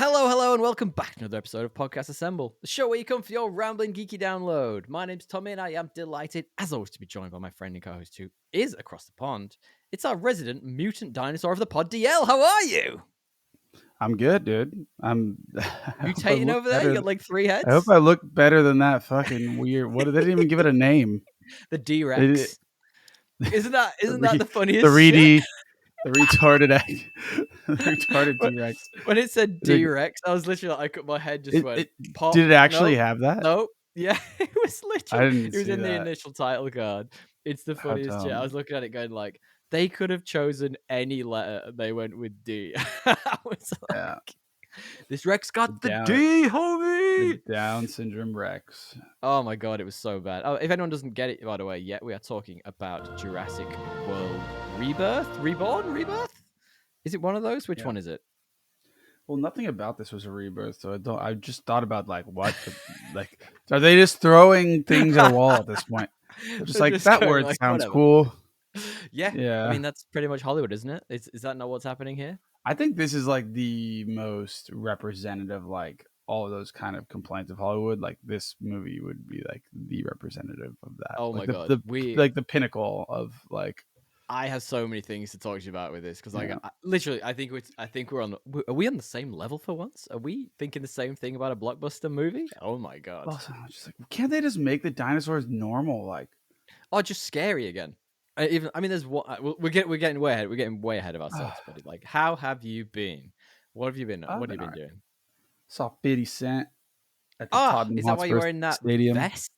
Hello, and welcome back to another episode of Podcast Assemble, the show where you come for your rambling geeky download. My name's Tommy, and I am delighted, as always, to be joined by my friend and co-host who is across the pond. It's our resident mutant dinosaur of the pod, DL. How are you? I'm good, dude. I'm Mutating over there? You got like 3 heads? I hope I look better than that fucking weird. What? They didn't even give it a name. The D-Rex. Isn't that the funniest the retarded egg. The retarded T-Rex. When it said D-Rex, I was literally like, my head just went pop. Did it actually have that? Nope. Yeah, it was literally. It was in that. the initial title card. It's the funniest shit. I was looking at it going like, they could have chosen any letter and they went with D. I was like, this Rex got the D, homie! The Down syndrome Rex. Oh my god, it was so bad. Oh, if anyone doesn't get it, by the way, yet we are talking about Jurassic World Rebirth? Rebirth? Is it one of those? Which one is it? Well, nothing about this was a rebirth, so I just thought about like what, are they just throwing things at a wall at this point? Just like that word sounds cool. Yeah. I mean, that's pretty much Hollywood, isn't it? Is that not what's happening here? I think this is like the most representative, like all of those kind of complaints of Hollywood. Like this movie would be like the representative of that. Oh like my god, like the pinnacle of like. I have so many things to talk to you about with this because, like, I think we're on. Are we on the same level for once? Are we thinking the same thing about a blockbuster movie? Oh my god! Also, just like, can't they just make the dinosaurs normal? Like, just scary again. I mean, there's what we're getting way ahead. We're getting way ahead of ourselves. But like, how have you been? What have you been? What have you been doing? Saw 50 Cent at the Tottenham is that why you're wearing that stadium vest?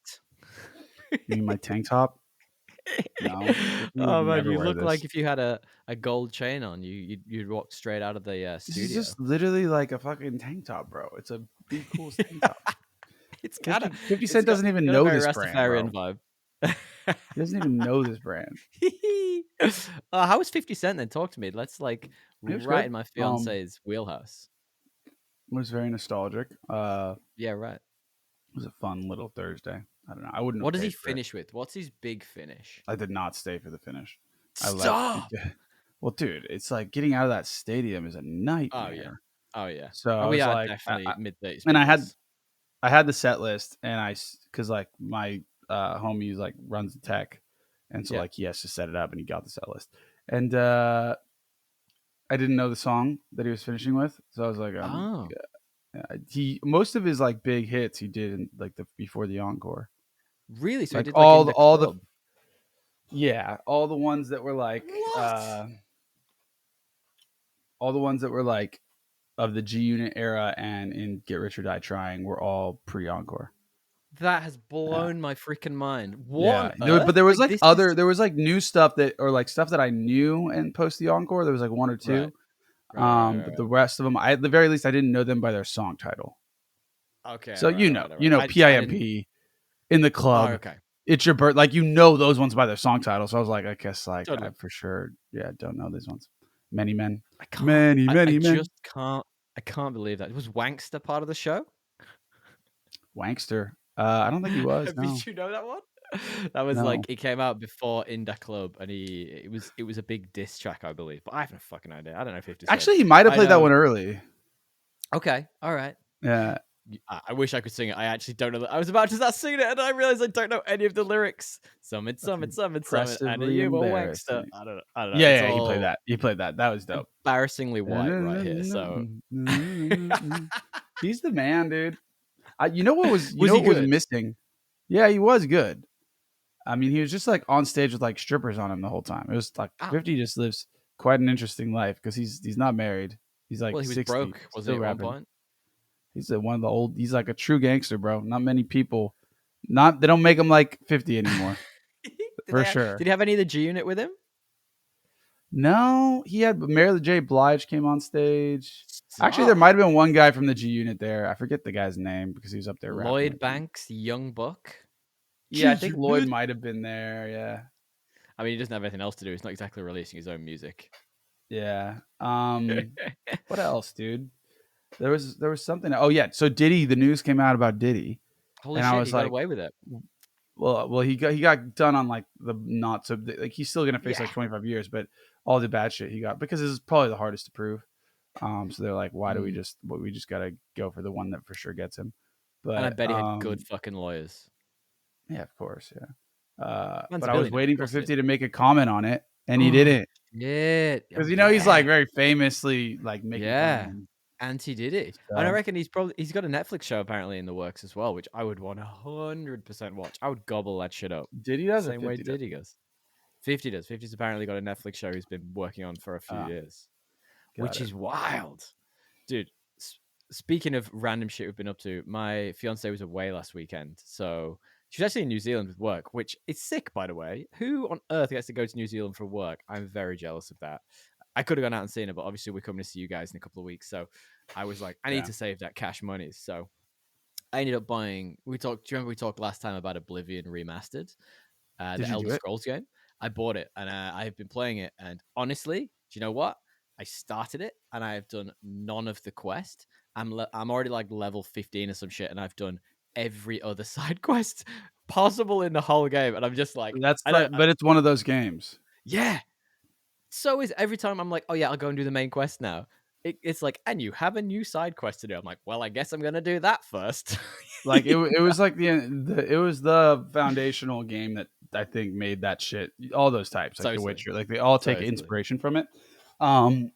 You mean my tank top? No. Oh man, you look like if you had a gold chain on, you'd walk straight out of the studio. This is just literally like a fucking tank top, bro. It's a big cool tank top. It's kind of 50 Cent doesn't even know this brand, vibe. He doesn't even know this brand. How was 50 Cent then? Talk to me. Let's like right in my fiance's wheelhouse. It was very nostalgic. Yeah, right. It was a fun little Thursday. I don't know. I wouldn't. What does he finish with? What's his big finish? I did not stay for the finish. Stop. Well, dude, it's like getting out of that stadium is a nightmare. Oh yeah. So we are like, definitely mid-30s. And I had the set list, and because like my homie like runs the tech, and so like he has to set it up, and he got the set list, and I didn't know the song that he was finishing with, so I was like, most of his like big hits he did in like before the encore. Really? So like he did like all the all the ones that were like all the ones that were like of the G Unit era and in Get Rich or Die Trying were all pre-encore. That has blown my freaking mind. But there was like there was like new stuff that, or like stuff that I knew and post the encore. There was like one or two. Right. But the rest of them, at the very least, I didn't know them by their song title. Okay. So PIMP in the club. Oh, okay. It's your birth. Like, those ones by their song title. So I was like, I guess like I for sure. Yeah. Don't know these ones. Many Men. Many Men. I can't believe that. Was Wankster part of the show? Wankster. I don't think he was. No. Did you know that one? That was like, it came out before Inda Club, and it was a big diss track, I believe. But I have no fucking idea. I don't know if 50 Cent. Actually, he might have played that one early. Okay, all right. Yeah. I wish I could sing it. I actually don't know. I was about to start singing it, and I realized I don't know any of the lyrics. Summit. I know you a Wankster. I don't know. Yeah, he played that. That was dope. Embarrassingly white right here. So he's the man, dude. You know what was missing? Yeah, he was good. I mean, he was just like on stage with like strippers on him the whole time. It was like 50 just lives quite an interesting life because he's not married. He's like, he was 60, broke. Was he at one point? He's one of the old. He's like a true gangster, bro. Not many people. They don't make him like 50 anymore. Sure. Did he have any of the G Unit with him? No, he had Mary J. Blige came on stage. Actually, there might have been one guy from the G Unit there. I forget the guy's name because he was up there. Lloyd Banks, Young Buck. Yeah, I think Lloyd might have been there. Yeah. I mean, he doesn't have anything else to do. He's not exactly releasing his own music. Yeah. What else, dude? There was something. Oh yeah. So Diddy, the news came out about Diddy. Holy shit! I was got away with it. Well, he got done on like the not so like he's still gonna face like 25 years, but all the bad shit he got because this is probably the hardest to prove. So they're like, why do we Mm. just got to go for the one that for sure gets him? And I But bet he had good fucking lawyers. yeah, of course, yeah. Man's But a I was billionaire. Of waiting for course he 50 did. to make a comment on it, and he Oh, didn't. shit. Oh, Because he's like yeah. very famously like making fun of Yeah. him. And he did it. And I So reckon he's got a Netflix show apparently in the works as well, which I would 100% watch. I would gobble that shit up. Diddy does or Same way 50 does? Diddy goes. 50 does. 50's apparently got a Netflix show he's been working on for a few Ah, years, got which it. is wild. Dude, speaking of random shit we've been up to, my fiance was away last weekend. So she was actually in New Zealand with work, which is sick, by the way. Who on earth gets to go to New Zealand for work? I'm very jealous of that. I could have gone out and seen it, but obviously we're coming to see you guys in a couple of weeks. So I was like, I need Yeah. to save that cash money. So I ended up buying. Do you remember we talked last time about Oblivion Remastered? Did The you Elder do it? Scrolls game. I bought it and I've been playing it. And honestly, do you know what? I started it and I have done none of the quest. I'm already like level 15 or some shit, and I've done every other side quest possible in the whole game. And I'm just like, That's I don't. like, but it's one of those games. Yeah. So is every time I'm like, oh yeah, I'll go and do the main quest now. It's like, and you have a new side quest to do. I'm like, well, I guess I'm gonna do that first. Like it was like it was the foundational game that I think made that shit. All those types, like The Totally, Witcher, like they all take totally. inspiration from it. Um,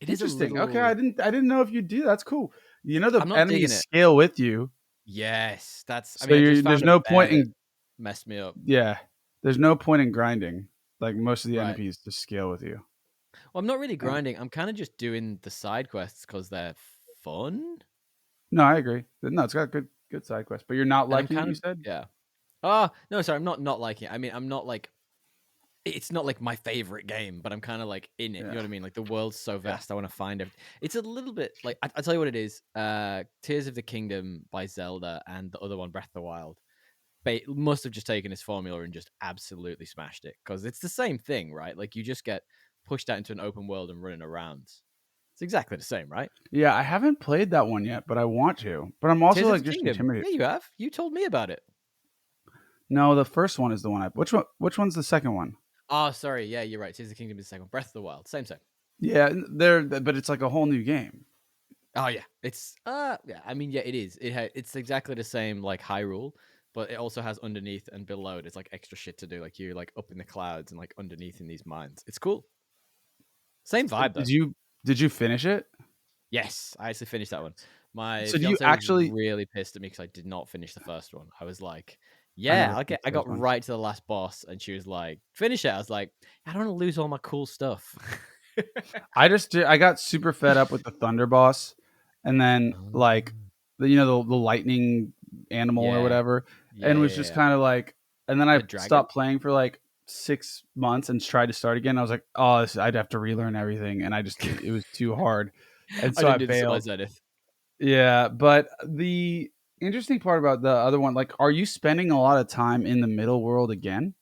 It is a Interesting. Okay, little. I didn't know if you do. That's cool. You know the I'm not digging enemies it. scale with you, Yes, that's. I so mean, I just there's found a no bear point that in messed me up. yeah, there's no point in grinding. Like most of the Right. enemies just scale with you. Well, I'm not really Yeah. grinding. I'm kind of just doing the side quests because they're fun, No, I agree. No, it's got good side quests, but you're not and I'm liking it. kind You of said yeah. Oh no, sorry, I'm not liking it. I mean, I'm not like it's not like my favorite game, but I'm kind of like in it. You yeah, know what I mean? Like the world's so yeah. vast, I want to find it. It's a little bit like I'll tell you what it is. Tears of the Kingdom by Zelda and the other one, Breath of the Wild. Must have just taken his formula and just absolutely smashed it because it's the same thing, right? Like you just get pushed out into an open world and running around. It's exactly the same, right? Yeah, I haven't played that one yet, but I want to. But I'm also Tears of like the just Kingdom. intimidated. Yeah, you have. You told me about it. No, the first one is the one I. Which one? Which one's the second one? Oh, sorry. Yeah, you're right. Tears of the Kingdom is the second one. Breath of the Wild. Same. Yeah, there. But it's like a whole new game. Oh yeah. It's yeah, I mean, yeah, it is. It's exactly the same like Hyrule, but it also has underneath and below. There's like extra shit to do. Like you're like up in the clouds and like underneath in these mines. It's cool. Same vibe though. Did you finish it? Yes, I actually finished that one. My So do you fiance was actually? really pissed at me because I did not finish the first one. I was like, I "Yeah, never finished I the got first one. right to the last boss," and she was like, "Finish it." I was like, "I don't want to lose all my cool stuff." I got super fed up with the Thunder boss, and then Oh. like the lightning animal or Yeah, whatever, yeah, and was yeah, just yeah. kind of like, and then I The dragon. stopped playing for like 6 months and tried to start again. I was like, oh, I'd have to relearn everything, and it was too hard, and I so I didn't do the Semi bailed. Zenith. Yeah, but the interesting part about the other one, like, are you spending a lot of time in the middle world again?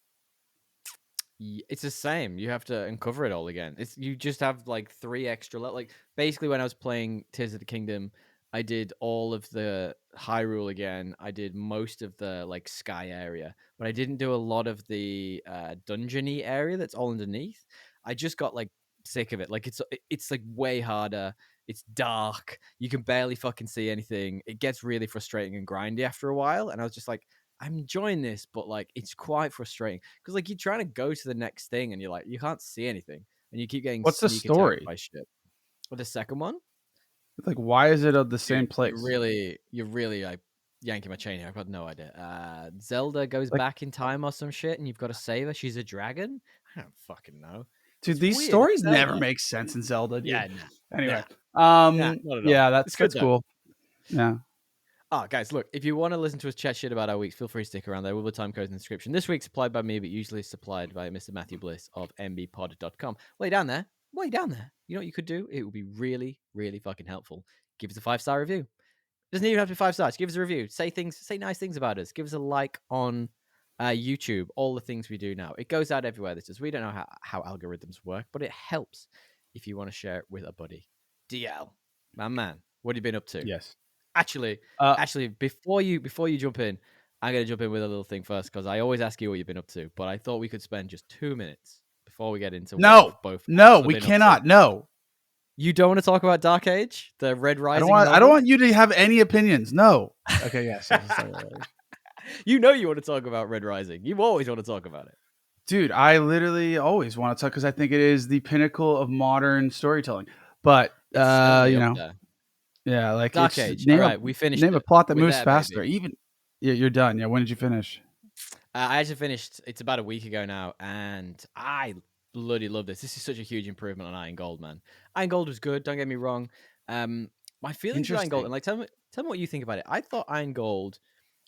It's the same. You have to uncover it all again. It's you just have like three extra. Like basically, when I was playing Tears of the Kingdom, I did all of the Hyrule again. I did most of the like sky area, but I didn't do a lot of the dungeony area that's all underneath. I just got like sick of it. Like it's like way harder. It's dark. You can barely fucking see anything. It gets really frustrating and grindy after a while. And I was just like, I'm enjoying this, but like it's quite frustrating because like you're trying to go to the next thing and you're like you can't see anything and you keep getting What's the sneak attacked story? by shit. But the second one, Like, why is it of the dude, same place? you're really like yanking my chain here. I've got no idea. Zelda goes Like, back in time or some shit, and you've got to save her. She's a dragon. I don't fucking know. dude, It's these weird. It's stories never Zelda. make sense in Zelda, dude. Yeah, nah, Anyway, nah, nah, not at all. yeah, It's good that's though. cool. Yeah. Oh, guys, look, if you want to listen to us chat shit about our weeks, feel free to stick around. There will be time codes in the description. This week's supplied by me, but usually supplied by Mr. Matthew Bliss of mbpod.com. Way down there. Way down there. You know what you could do? It would be really, really fucking helpful. Give us a 5-star review. Doesn't even have to be 5 stars. Give us a review. Say nice things about us. Give us a like on YouTube. All the things we do now. It goes out everywhere. This does. We don't know how algorithms work, but it helps if you want to share it with a buddy. DL, my man, what have you been up to? Yes. Actually, Uh, before you jump in, I'm gonna jump in with a little thing first because I always ask you what you've been up to, but I thought we could spend just 2 minutes before we get into what no, we've both no, actually we been up to. cannot. No. You don't want to talk about Dark Age, the Red I don't Rising want. I don't novel? want you to have any opinions. No. Okay. Yes. You know you want to talk about Red Rising. You always want to talk about it. Dude, I literally always want to talk because I think it is the pinnacle of modern storytelling. But It's certainly you up know, there. yeah, like Dark it's Age. All right, we finished name a it. plot that We're moves there, faster. baby. Even yeah, you're done. Yeah, when did you finish? I actually finished. It's about a week ago now, and I bloody love this. This is such a huge improvement on Iron Gold, man. Iron Gold was good. Don't get me wrong. My feelings with Iron Gold, Interesting. and like, tell me what you think about it. I thought Iron Gold.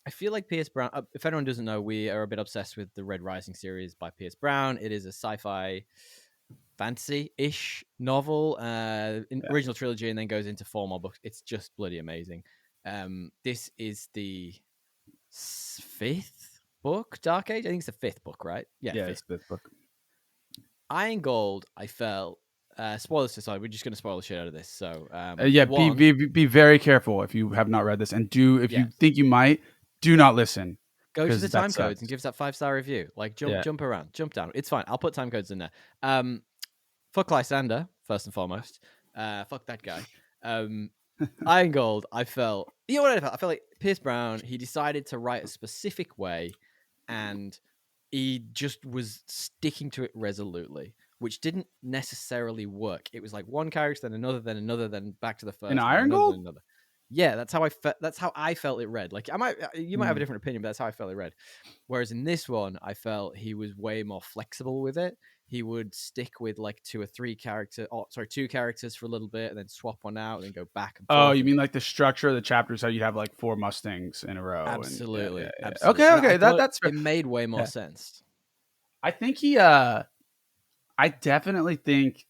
I feel like Pierce Brown. If anyone doesn't know, we are a bit obsessed with the Red Rising series by Pierce Brown. It is a sci-fi fantasy-ish novel, Yeah. original trilogy, and then goes into 4 more books. It's just bloody amazing. This is the 5th book, Dark Age. I think it's the 5th book, right? Yeah, Yeah, 5th. it's the book. Iron Gold. I felt. Spoilers aside, we're just going to spoil the shit out of this. So, Yeah, one, be very careful if you have not read this, and if yeah, you think you might, do not listen go to the because that time codes and sucks. give us that 5-star review. Like, Yeah. jump around, jump down. It's fine. I'll put time codes in there. Fuck Lysander first and foremost. Fuck that guy. Iron Gold. I felt. You know what I felt? I felt like Pierce Brown. He decided to write a specific way, and he just was sticking to it resolutely, which didn't necessarily work. It was like one character, then another, then back to the In first, and then Iron another, Gold? then another. Yeah, that's how I felt. That's how I felt it read. Like you might have a Mm. different opinion, but that's how I felt it read. Whereas in this one, I felt he was way more flexible with it. He would stick with like 2 characters for a little bit, and then swap one out, and then go back and Oh, forth. you mean like the structure of the chapters? How you have like 4 Mustangs in a row, and yeah, yeah, Absolutely, yeah. absolutely. Okay, And I okay, thought that's fair. it made way more Yeah. sense. I think I definitely think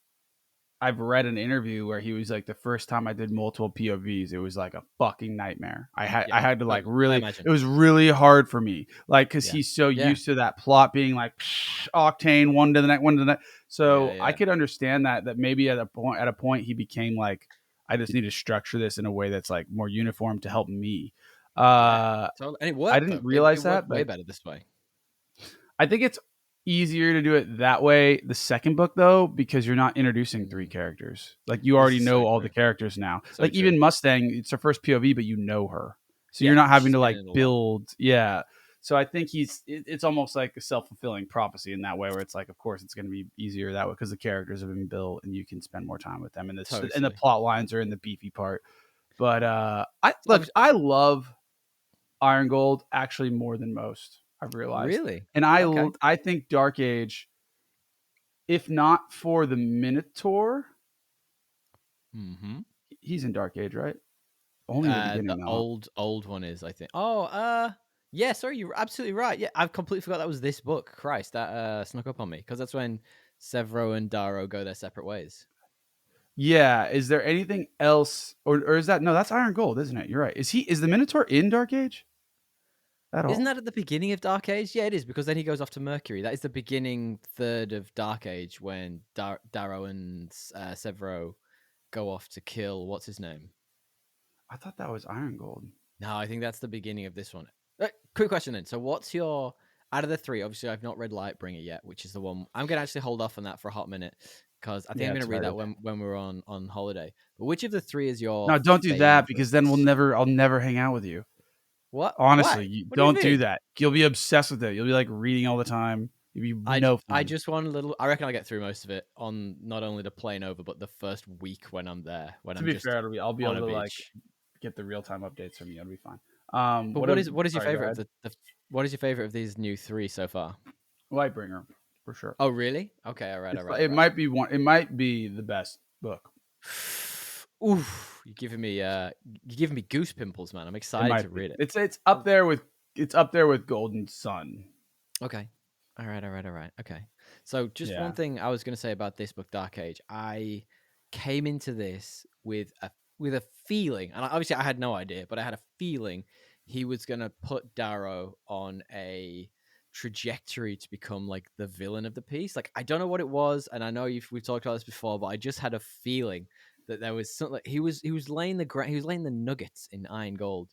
I've read an interview where he was like, the first time I did multiple POVs, it was like a fucking nightmare. Yeah, I had to like I really, imagine. it was really hard for me, like because Yeah, he's so yeah, used to that plot being like octane, one to the next, one to the next. yeah, So I yeah. could understand that maybe at a point he became like, I just need to structure this in a way that's like more uniform to help me. Yeah, Uh, totally. And it I worked didn't though. It realize worked that, way but better this way. I think it's easier to do it that way the second book though, because you're not introducing 3 characters. Like you This already is so know all the true. characters now. So Like true. even Mustang, it's her first POV, but you know her. So you're Yeah, not having she's to been like in a lot. build. Yeah. So I think it's almost like a self-fulfilling prophecy in that way, where it's like, of course it's going to be easier that way because the characters have been built and you can spend more time with them, and the Totally. plot lines are in the beefy part. But Obviously, I love Iron Gold actually more than most, I've realized. really? And Okay. I think Dark Age, if not for the Minotaur, Mm-hmm. he's in Dark Age, right? Only the The beginning, though. old one is, I think. Oh, yeah. Sorry, you're absolutely right. Yeah, I've completely forgot that was this book. Christ, that snuck up on me because that's when Severo and Daro go their separate ways. Yeah. Is there anything else, or is that no? That's Iron Gold, isn't it? You're right. Is the Minotaur in Dark Age at Isn't all? that at the beginning of Dark Age? Yeah, it is because then he goes off to Mercury. That is the beginning third of Dark Age when Darrow and Severo go off to kill what's his name. I thought that was Iron Gold. No, I think that's the beginning of this one. Quick question then. So, what's your out of the 3? Obviously, I've not read Lightbringer yet, which is the one I'm gonna actually hold off on that for a hot minute because I think Yeah, I'm it's gonna read that hard. when we're on holiday. But which of the 3 is your No, don't do that favorite? because then I'll never hang out with you. What? Honestly, Why? you What do you don't do mean? that. You'll be obsessed with it. You'll be like reading all the time. You'll be no I fun. just want a little. I reckon I get through most of it on not only the plane over, but the first week when I'm there, when To I'm be just fair, I'll be on able a to like beach. get the real time updates from you. It'll be fine. But what is your Sorry, go favorite of ahead. what is your favorite of these new 3 so far? Lightbringer for sure. Oh, really? Okay, all right, all right, all It right. might be one. It might be the best book. Oof, you're giving me goose pimples, man. I'm It excited to might be. read it. It's up there with Golden Sun. Okay. All right, all right, all right. Okay. So just one Yeah. thing I was going to say about this book, Dark Age. I came into this with a feeling, and obviously I had no idea, but I had a feeling he was going to put Darrow on a trajectory to become like the villain of the piece. Like I don't know what it was, and I know we've talked about this before, but I just had a feeling that there was something. Like, he was laying the nuggets in Iron Gold,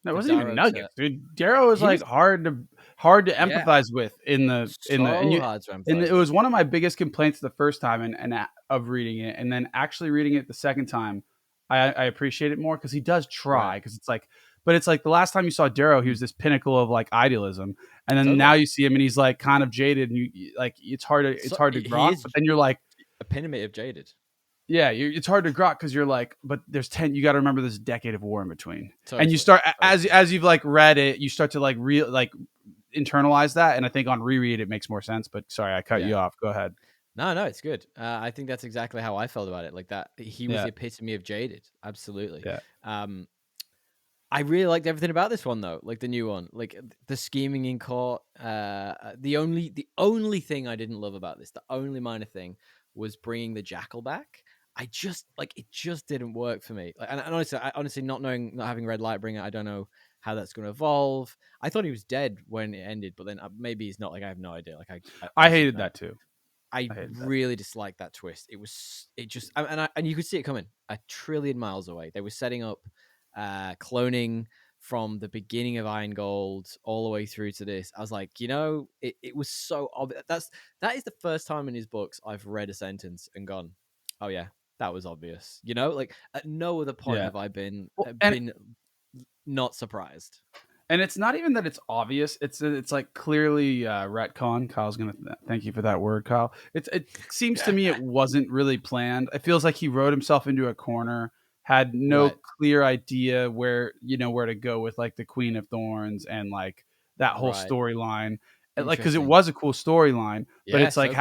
No, it for wasn't even Darrow to. nuggets, dude. Darrow was He like was hard to yeah, empathize with in the and so you hard to and empathize it with. was one of my biggest complaints the first time of reading it, and then actually reading it the second time, I appreciate it more because he does Right. try. Because it's like, but it's like the last time you saw Darrow, he Mm. was this pinnacle of like idealism, and then now Totally. you see him and he's like kind of jaded, and like it's So hard to he grok. is But then you're like, epitome of jaded. yeah, it's hard to grok because you're like, but there's 10. You got to remember there's a decade of war in between, and you Totally. start Totally. as you've like read it, you start to like internalize that, and I think on reread it makes more sense. But sorry, I cut Yeah. you off. Go ahead. No, no, it's good. I think that's exactly how I felt about it. Like that, he was Yeah, the epitome of jaded. Absolutely. yeah. Um, I really liked everything about this one though, like the new one, like the scheming in court. The only thing I didn't love about this, the only minor thing, was bringing the jackal back. I just like it just didn't work for me. Like, and honestly, not having read Lightbringer, I don't know how that's going to evolve. I thought he was dead when it ended, but then maybe he's not. Like I have no idea. Like I I honestly hated don't know. that too. I I hated that. really disliked that twist. It just and you could see it coming a trillion miles away. They were setting up cloning from the beginning of Iron Gold all the way through to this. I was like, it was so obvious. That is the first time in his books I've read a sentence and gone, oh yeah, that was obvious. Like at no other point Yeah. have I been Well, and not surprised. And it's not even that it's obvious. It's like clearly retcon. Kyle's gonna thank you for that word, Kyle. It seems to me it wasn't really planned. It feels like he wrote himself into a corner, had no Right. clear idea where to go with like the Queen of Thorns and like that whole Right. storyline. Like because it Interesting. was a cool storyline, but Yeah, it's like so cool.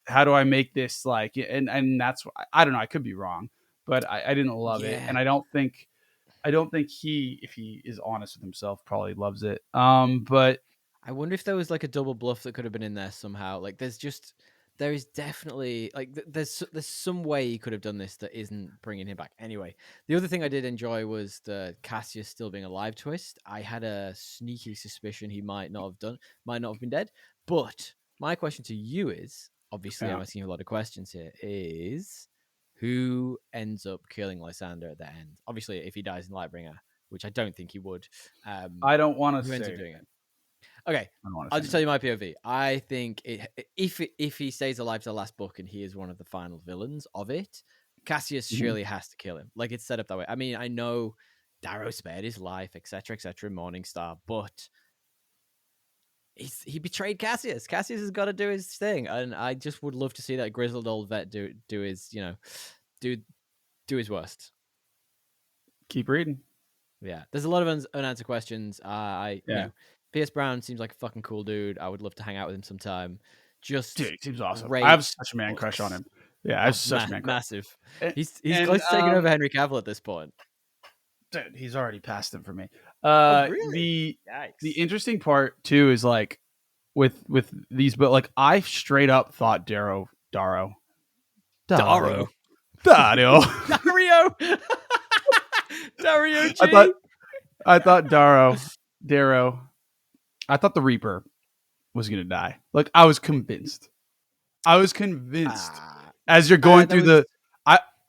how do I make this like and that's I don't know. I could be wrong, but I didn't love it, Yeah. and I don't think he, if he is honest with himself, probably loves it. But I wonder if there was like a double bluff that could have been in there somehow. Like, there is definitely like there's some way he could have done this that isn't bringing him back. Anyway, the other thing I did enjoy was the Cassius still being alive twist. I had a sneaky suspicion he might not have been dead. But my question to you is, obviously, I'm yeah, asking you a lot of questions here. Is who ends up killing Lysander at the end? Obviously, if he dies in Lightbringer, which I don't think he would. I don't want to Who ends say up doing it? anything. Okay, I don't want to I'll say just tell anything. you my POV. I think if he stays alive to the last book and he is one of the final villains of it, Cassius Mhm. surely has to kill him. Like it's set up that way. I mean, I know Darrow spared his life, etc., etc. Morningstar, but he betrayed Cassius. Cassius has got to do his thing, and I just would love to see that grizzled old vet do his do do his worst. Keep reading. Yeah, there's a lot of unanswered questions. Yeah, Pierce Brown seems like a fucking cool dude. I would love to hang out with him sometime. dude, Just he seems awesome. I have great such a man crush on books. him. Yeah, I have Oh, such a man crush. massive. And, He's and close to taking over Henry Cavill at this point. dude, he's already passed him for me. Oh, really? The Yikes. interesting part too is like with these, but like I straight up thought Darrow, Darrow. Dario. Dario. Dario I thought G. I thought Darrow. I thought the Reaper was gonna die. Like I was convinced. I was convinced Ah, as you're going that through was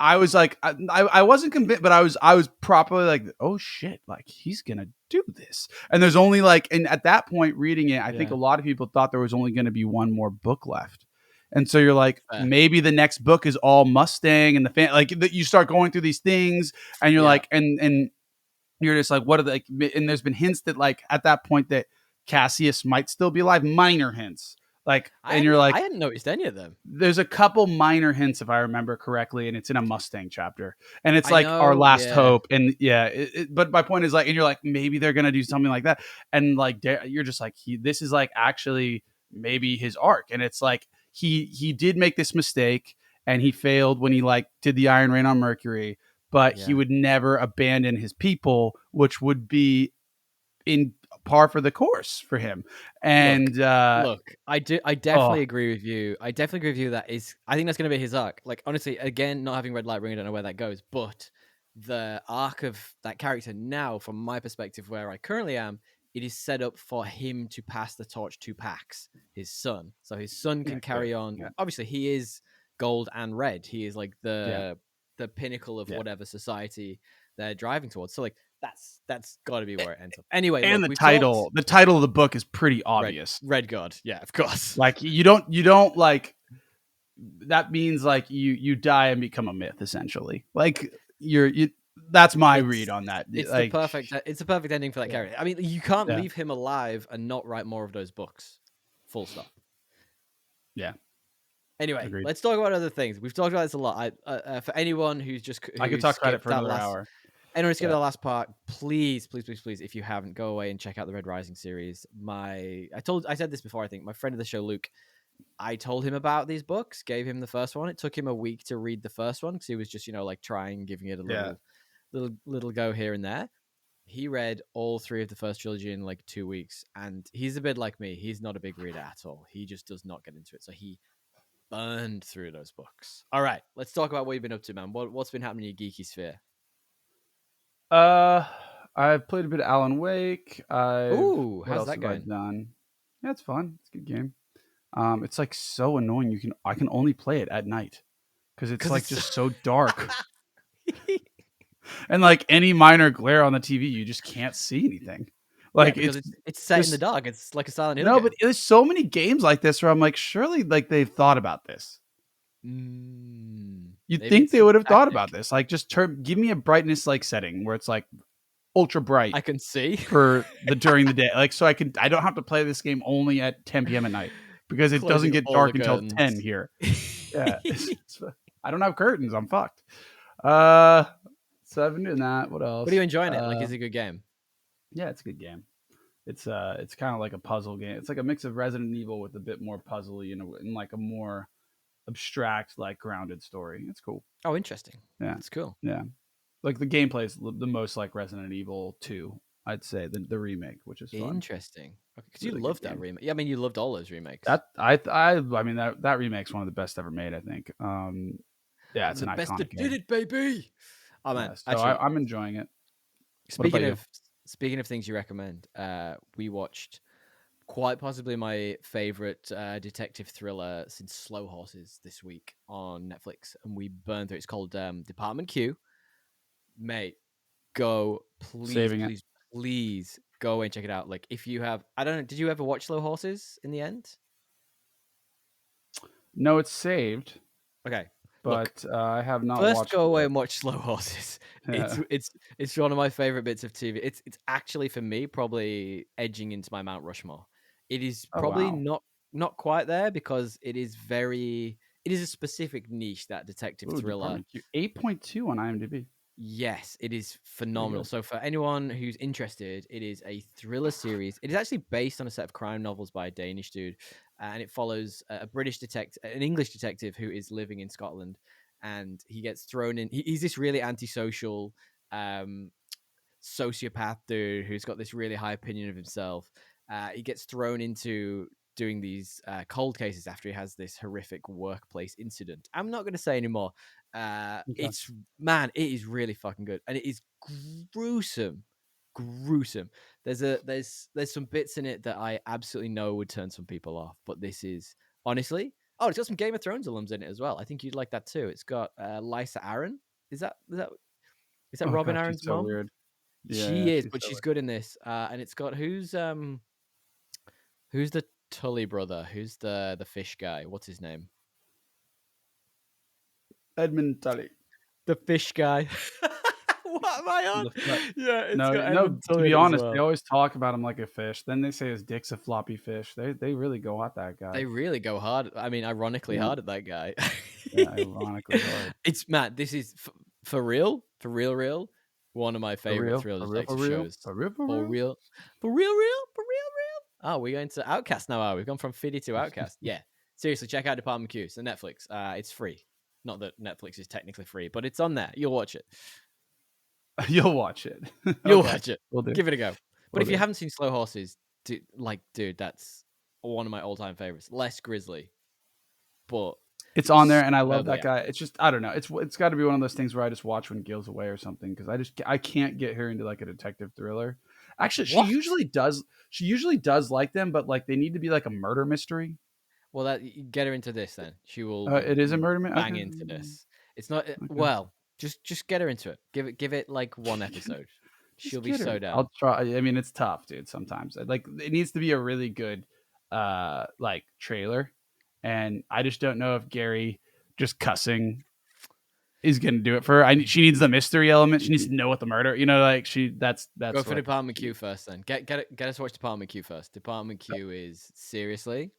I was like I wasn't convinced, but I was properly like, oh shit, like he's gonna do this. And there's only like, and at that point reading it, I think a yeah, lot of people thought there was only gonna be one more book left. And so you're like, fair. maybe the next book is all Mustang and the fan, like that you start going through these things and you're Yeah. like, and you're just like, what are the, like, and there's been hints that like at that point that Cassius might still be alive, minor hints. Like, and you're I like, hadn't noticed any of them. there's a couple minor hints if I remember correctly, and it's in a Mustang chapter, and it's I like our know, last yeah. hope, and yeah. But my point is like, and you're like, maybe they're gonna do something like that, and like you're just like, this is like actually maybe his arc, and it's like he did make this mistake, and he failed when he like did the Iron Rain on Mercury, but he Yeah. would never abandon his people, which would be in par for the course for him, Look, and look, I oh definitely agree with you. I definitely agree with you that is I think that's gonna be his arc. Like honestly, again, not having read Lightbringer, I don't know where that goes, but the arc of that character now, from my perspective, where I currently am, it is set up for him to pass the torch to Pax, his son. So his son yeah, can good, carry on. yeah, Obviously, he is gold and red. He is like yeah. the the pinnacle of Yeah. whatever society they're driving towards. So like that's got to be where it ends up. Anyway, And look, the we've talked title of the book is pretty Red obvious. Red God. Yeah, of course. Like you don't like that means like you die and become a myth essentially. Like you that's my read on that. It's like the perfect ending for that character. I mean, you can't Yeah. leave him alive and not write more of those books. Full stop. Yeah. Anyway, Agreed. let's talk about other things. We've talked about this a lot. For anyone who's I could talk about it for another hour. anyone who skipped that last part, please, if you haven't, go away and check out the Red Rising series. I said this before. I think my friend of the show, Luke, I told him about these books, gave him the first one. It took him a week to read the first one because he was just like trying, giving it a little go here and there. He read all 3 of the first trilogy in like 2 weeks, and he's a bit like me. He's not a big reader at all. He just does not get into it. So he burned through those books. All right, let's talk about what you've been up to, man. What's been happening in your geeky sphere? I've played a bit of Alan Wake. Ooh, What how's else that have going? I done? Yeah, it's fun. It's a good game. It's like so annoying. I can only play it at night because it's like just so dark. And like any minor glare on the TV, you just can't see anything. Like because it's set in the dark. It's like a Silent Hill. No, game. but there's so many games like this where I'm like, surely like they've thought about this. You'd think they would have thought about this. Like just give me a brightness like setting where it's like ultra bright. I can see for during the day. Like so I don't have to play this game only at 10 p.m. at night because it doesn't get dark until 10 here. Yeah. I don't have curtains. I'm fucked. So I've been doing that. What else? What are you enjoying it? Like, is it a good game? Yeah, it's a good game. It's kind of like a puzzle game. It's like a mix of Resident Evil with a bit more puzzly, and like a more abstract, like grounded story. It's cool. Oh, interesting. Yeah, it's cool. Yeah, like the gameplay is the most like Resident Evil 2, I'd say, the remake, which is fun. Interesting. Because you loved that remake. Yeah, I mean, you loved all those remakes. I mean that remake's one of the best ever made, I think. Yeah, it's the an best iconic that game. did it, baby. Oh man, so actually, I'm enjoying it. Speaking of things you recommend, we watched quite possibly my favorite detective thriller since Slow Horses this week on Netflix, and we burned through it. It's called Department Q. Mate, go please go away and check it out. Like, if you have, I don't know, did you ever watch Slow Horses in the end? No, it's saved. Okay. But I have not first watched go away and watch Slow Horses. Yeah. It's one of my favorite bits of TV. It's actually, for me, probably edging into my Mount Rushmore. It is probably not quite there because it is a specific niche, that detective thriller. 8.2 on IMDb. Yes, it is phenomenal. So for anyone who's interested, it is a thriller series. It is actually based on a set of crime novels by a Danish dude, and it follows an English detective who is living in Scotland, and he gets thrown in. He's this really antisocial sociopath dude who's got this really high opinion of himself. He gets thrown into doing these cold cases after he has this horrific workplace incident. I'm not going to say anymore. Okay. It is really fucking good, and it is gruesome. There's some bits in it that I absolutely know would turn some people off, but this is honestly. Oh, it's got some Game of Thrones alums in it as well. I think you'd like that too. It's got Lysa Arryn. Is that Robin Arryn's mom? Weird. Yeah, she is, but she's good in this. And it's got who's the Tully brother? Who's the fish guy? What's his name? Edmund Tully. The fish guy. What am I on? To be honest, they always talk about him like a fish. Then they say his dick's a floppy fish. They really go at that guy. They really go hard. I mean, ironically hard at that guy. Yeah, ironically hard. It's Matt. This is for real. One of my favorite thriller shows. For real. Oh, we're going to Outcast now, are we? We've gone from Fiddy to Outcast. Yeah. Seriously, check out Department Q. It's on Netflix. It's free. Not that Netflix is technically free, but it's on there. You'll watch it. You'll watch it. You'll watch it. We'll do. Give it a go. But if you haven't seen Slow Horses, dude, that's one of my all-time favorites. Less grisly, but it's on there, and I love that guy. It's just, I don't know. It's got to be one of those things where I just watch when Gil's away or something, because I can't get her into like a detective thriller. Actually, she usually does like them, but like they need to be like a murder mystery. Well, get her into this then. She will. It is a murder mystery. Bang into this. It's not well. Just get her into it. Give it like one episode. She'll Just be get so her. down. I'll try. I mean, it's tough, dude. Sometimes, like, it needs to be a really good, like trailer, and I just don't know if Gary just cussing is gonna do it for her. She needs the mystery element. She needs to know what the murder. Like Go that's for what Department she Q needs. first, then. Get us to watch Department Q first. Department Q is seriously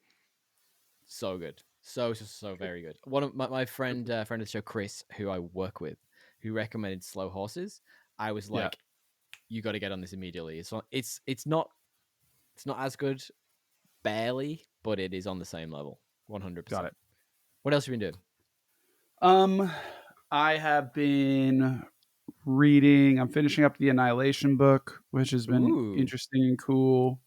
so good, so very good. One of my friend of the show, Chris, who I work with, who recommended Slow Horses. I was Yeah, like, you got to get on this immediately. It's not as good, barely, but it is on the same level, got 100%. it. What else have you been doing? Um, I have been reading. I'm finishing up the Annihilation book, which has been Ooh, interesting and cool.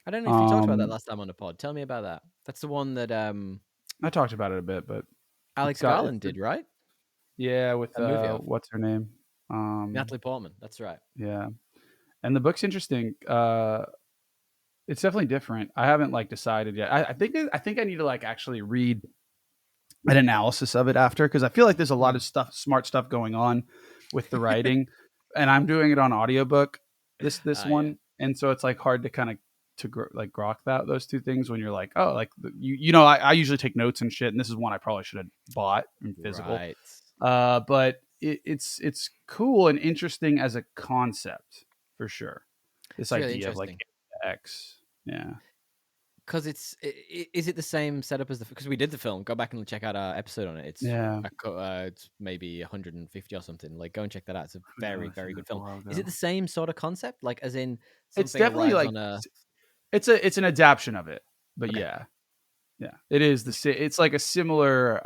I don't know if you talked about that Um, last time on the pod. Tell me about that. That's the one that I talked about it a bit, but Alex Garland it's did, right? yeah, with A movie of what's her name? Natalie Portman. That's right. Yeah, and the book's interesting. It's definitely different. I haven't like decided yet. I think I need to like actually read an analysis of it after, because I feel like there's a lot Hmm. of smart stuff going on with the writing, and I'm doing it on audiobook. This Ah, yeah. one, and so it's like hard to kind of like grok those two things when you're like, oh, like I usually take notes and shit, and this is one I probably should have bought in physical. Right. But it's cool and interesting as a concept for sure. This It's really idea of like interesting X, yeah, because is it the same setup as because we did the film? Go back and check out our episode on it. yeah. It's maybe 150 or something. Like, go and check that out. It's a I know, very I seen very that good a film. while Is it ago. the same sort of concept? Like, as in It's something definitely arrives like on a it's an adaptation of it, but okay. yeah, yeah, it is it's like a similar.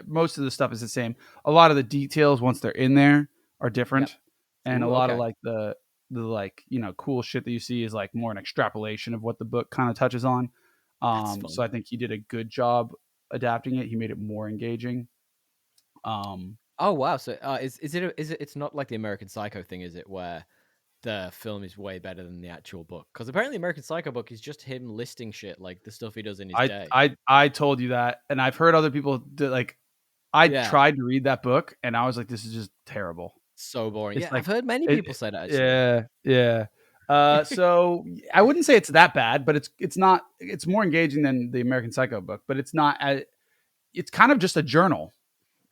Most of the stuff is the same. A lot of the details once they're in there are Yep. different, and a Ooh, lot of okay. like the like cool shit that you see is like more an extrapolation of what the book kind of touches on. That's fun. So I think he did a good job adapting it. He made it more engaging. Um, Oh wow. So it's not like the American Psycho thing, is it? Where the film is way better than the actual book? Because apparently, American Psycho book is just him listing shit like the stuff he does in his day. I told you that, and I've heard other people like. I Yeah. tried to read that book, and I was like, "This is just terrible." So boring. It's Yeah, I've like heard many it, people say that actually. yeah, yeah. So I wouldn't say it's that bad, but it's not. It's more engaging than the American Psycho book, but it's not. It's kind of just a journal.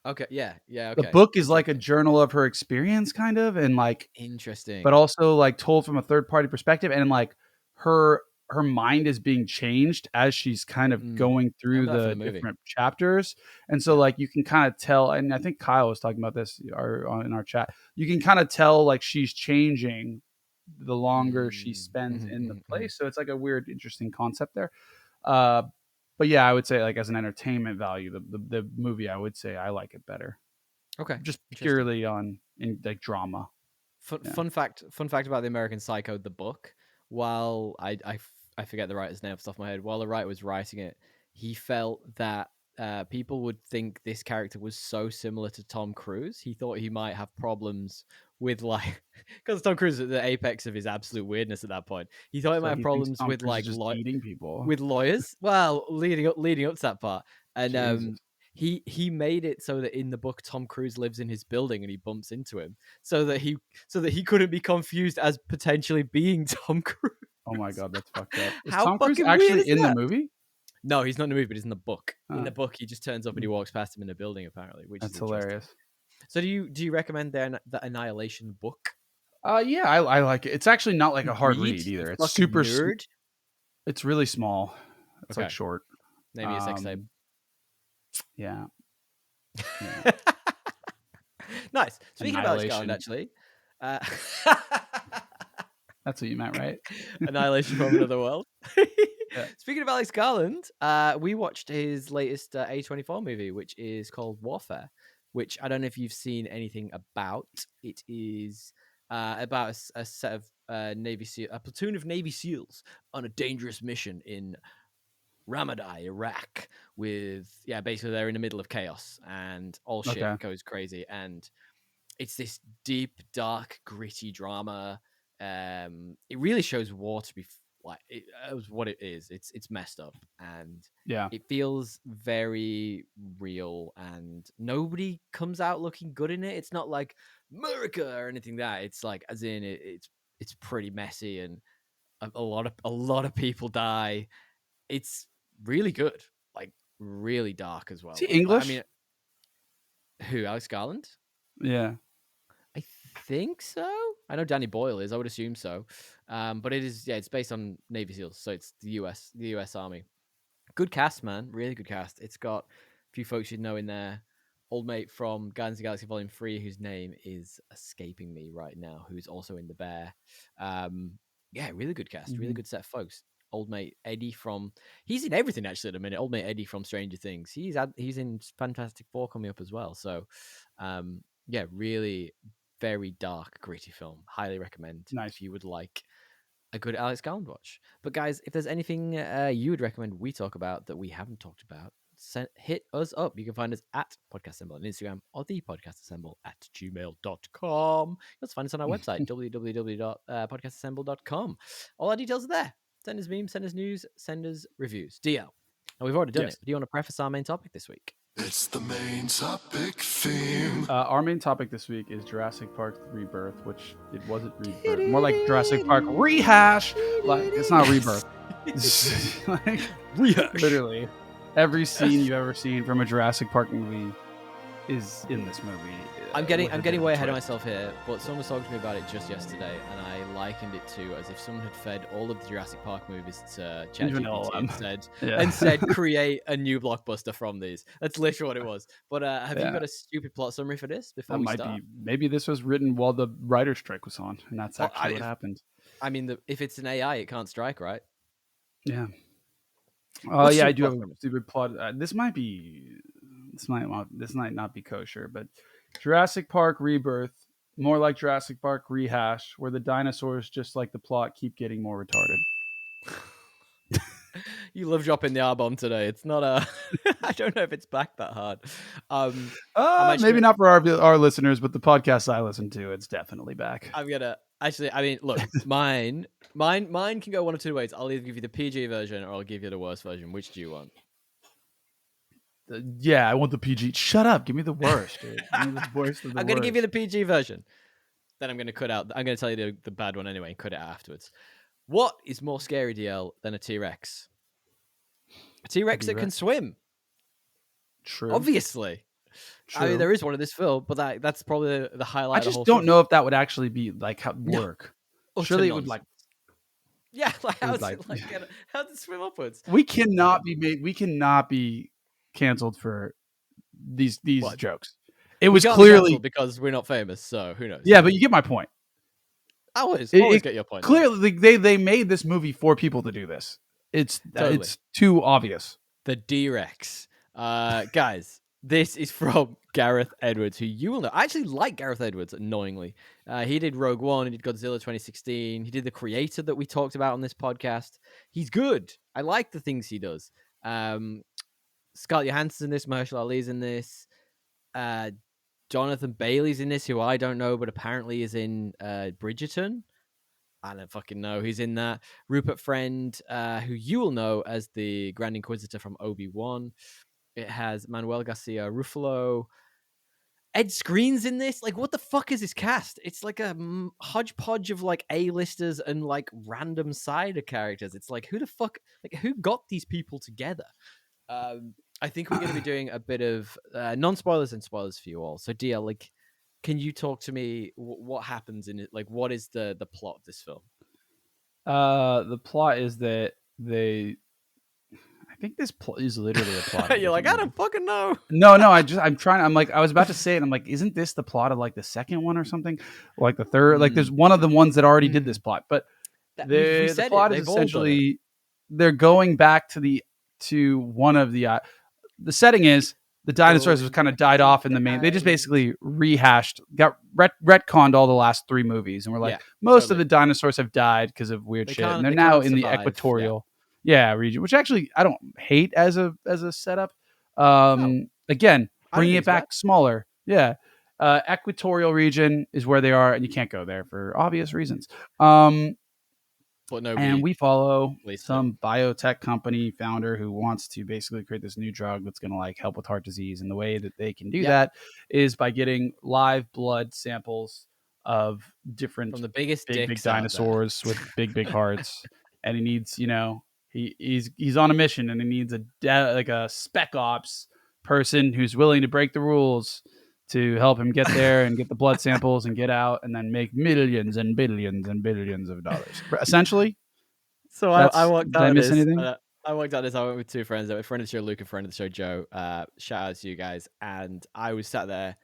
Okay. Yeah. Yeah. The Okay. book is like a Interesting. journal of her experience, kind of, and like but Interesting. also like told from a third party perspective, and like her her mind is being changed as she's kind of Mm. going I through remember that from the the movie. different chapters. And so Yeah. like you can kind of tell, and I think Kyle was talking about this in our chat, you can kind of tell like she's changing the longer she Mm. spends Mhm, in the mhm, mhm. place. So it's like a weird interesting concept there. uh but yeah, I would say like as an entertainment value, the movie, I would say I like it better, Okay. just Interesting. purely on in like drama. Yeah. Fun fact about the American Psycho, the book. While I forget the writer's name off the top of my head. While the writer was writing it, he felt that people would think this character was so similar to Tom Cruise. He thought he might have problems with like because Tom Cruise is at the apex of his absolute weirdness at that point. He thought he might So have he thinks problems Tom with Cruise is like just eating people. with lawyers. Well, leading up to that part, and Jesus. he made it so that in the book Tom Cruise lives in his building and he bumps into him, so that he couldn't be confused as potentially being Tom Cruise. Oh my god, that's fucked up. Is How Tom Cruise fucking weird actually is in the that? movie? No, he's not in the movie, but he's in the book. In Huh. the book, he just turns up and he Mm, walks past him in a building, apparently, which is that's interesting. hilarious. So, do you recommend the Annihilation book? Yeah, I like it. It's actually not like You a hard read, read you either. It's fucking super. nerd. It's really small. It's like Okay, short. maybe a sex tape. Um, yeah, yeah. Nice. Speaking of Alex Garland, Annihilation. actually, uh, That's what you meant, right? Annihilation from Another World. Yeah. Speaking of Alex Garland, we watched his latest A24 movie, which is called Warfare, which I don't know if you've seen anything about. It is about a set of a platoon of Navy SEALs on a dangerous mission in Ramadai, Iraq, basically they're in the middle of chaos and all shit Okay. goes crazy. And it's this deep, dark, gritty drama. It really shows war to be like it was what it is. It's messed up, and Yeah. it feels very real, and nobody comes out looking good in it. It's not like America or anything that. It's like as in it's pretty messy, and a lot of people die. It's really good, like really dark as Is well. he Like I English? mean, who Alex Garland? Yeah. I think so. I know Danny Boyle is. I would assume so. But it is, yeah, it's based on Navy SEALs, so it's the US Army. Good cast, man. Really good cast. It's got a few folks you'd know in there. Old mate from Guardians of the Galaxy Volume 3, whose name is escaping me right now, who's also in The Bear. Yeah, really good cast. Really Mhm. good set of folks. Old mate Eddie from he's in everything actually at the minute. Old mate Eddie from Stranger Things. He's in Fantastic Four coming up as well. So yeah, really very dark, gritty film. Highly recommend Nice. if you would like a good Alex Garland watch. But guys, if there's anything you would recommend we talk about that we haven't talked about, hit us up. You can find us at Podcast Assemble on Instagram or the Podcast Assemble at gmail.com. You can also find us on our website, www.podcastassemble.com. All our details are there. Send us memes, send us news, send us reviews. DL. And we've already done Yes. it. But do you want to preface our main topic this week? It's the main topic theme. Our main topic this week is Jurassic Park Rebirth, which it wasn't Rebirth, more like Jurassic Park Rehash. Like it's not Rebirth. It's like Rehash. literally every scene you've ever seen from a Jurassic Park movie is in this movie. I'm getting way ahead of myself here, but someone was talking to me about it just yesterday, and I likened it to as if someone had fed all of the Jurassic Park movies to Chat GPT and said create a new blockbuster from these. That's literally what it was. But have you got a stupid plot summary for this before we start? Maybe this was written while the writer's strike was on, and that's actually what happened. I mean, if it's an AI, it can't strike, right? Yeah. Yeah, I do have a stupid plot. This might not be kosher, but Jurassic Park Rebirth, more like Jurassic Park Rehash, where the dinosaurs, just like the plot, keep getting more retarded. You love dropping the R-bomb today. It's not a... I don't know if it's back that hard. Maybe not for our listeners, but the podcasts I listen to, it's definitely back. I'm gonna... Actually, I mean, look, mine can go one of two ways. I'll either give you the PG version or I'll give you the worst version. Which do you want? Yeah, I want the PG. Shut up. Give me the worst, dude. Give me the worst of the I'm going to give you the PG version. Then I'm going to cut out. I'm going to tell you the bad one anyway and cut it out afterwards. What is more scary, DL, than a T-Rex? A T-Rex that can swim. True. Obviously. True. I mean, there is one in this film, but that's probably the highlight. I just don't know if that would actually be like how work. No. Surely it would like. Yeah, like how does it swim upwards? We cannot be canceled for these jokes. It was clearly because we're not famous, so who knows? Yeah, but you get my point. I always get your point. Clearly, they made this movie for people to do this. It's too obvious. The D-Rex, guys. This is from Gareth Edwards, who you will know. I actually like Gareth Edwards, annoyingly. He did Rogue One, he did Godzilla 2016, he did The Creator that we talked about on this podcast. He's good. I like the things he does. Scarlett Johansson's in this, Mahershala Ali's in this. Jonathan Bailey's in this, who I don't know, but apparently is in Bridgerton. I don't fucking know. He's in that. Rupert Friend, who you will know as the Grand Inquisitor from Obi-Wan. It has Manuel Garcia Ruffalo. Ed Screen's in this. Like, what the fuck is this cast? It's like a hodgepodge of like A-listers and like random side characters. It's like, who the fuck? Like, who got these people together? I think we're going to be doing a bit of non-spoilers and spoilers for you all. So, DL, like, can you talk to me? What happens in it? Like, what is the plot of this film? The plot is that I think this is literally a plot. You're like, I don't fucking know. No, I was about to say it. I'm like, isn't this the plot of like the second one or something? Or like the third? Like, there's one of the ones that already did this plot. But the plot is essentially they're going back to one of the setting is the dinosaurs have kind of died off in the main. They just basically rehashed, got retconned all the last three movies, and we're like, most of the dinosaurs have died because of weird shit, and they're now in the equatorial. Yeah, region, which actually I don't hate as a setup. Again, bringing it back smaller. Yeah, equatorial region is where they are, and you can't go there for obvious reasons. but And nobody we follow released it. some biotech company founder who wants to basically create this new drug that's going to like help with heart disease. And the way that they can do that is by getting live blood samples of different From the biggest big dicks out there. dinosaurs with big hearts. And he needs, he's on a mission, and he needs a spec ops person who's willing to break the rules to help him get there and get the blood samples and get out and then make millions and billions and billions of dollars. Essentially, So I walked did out I of miss this. anything? I walked out of this. I went with two friends. A friend of the show, Luke, and friend of the show, Joe. Shout out to you guys. And I was sat there.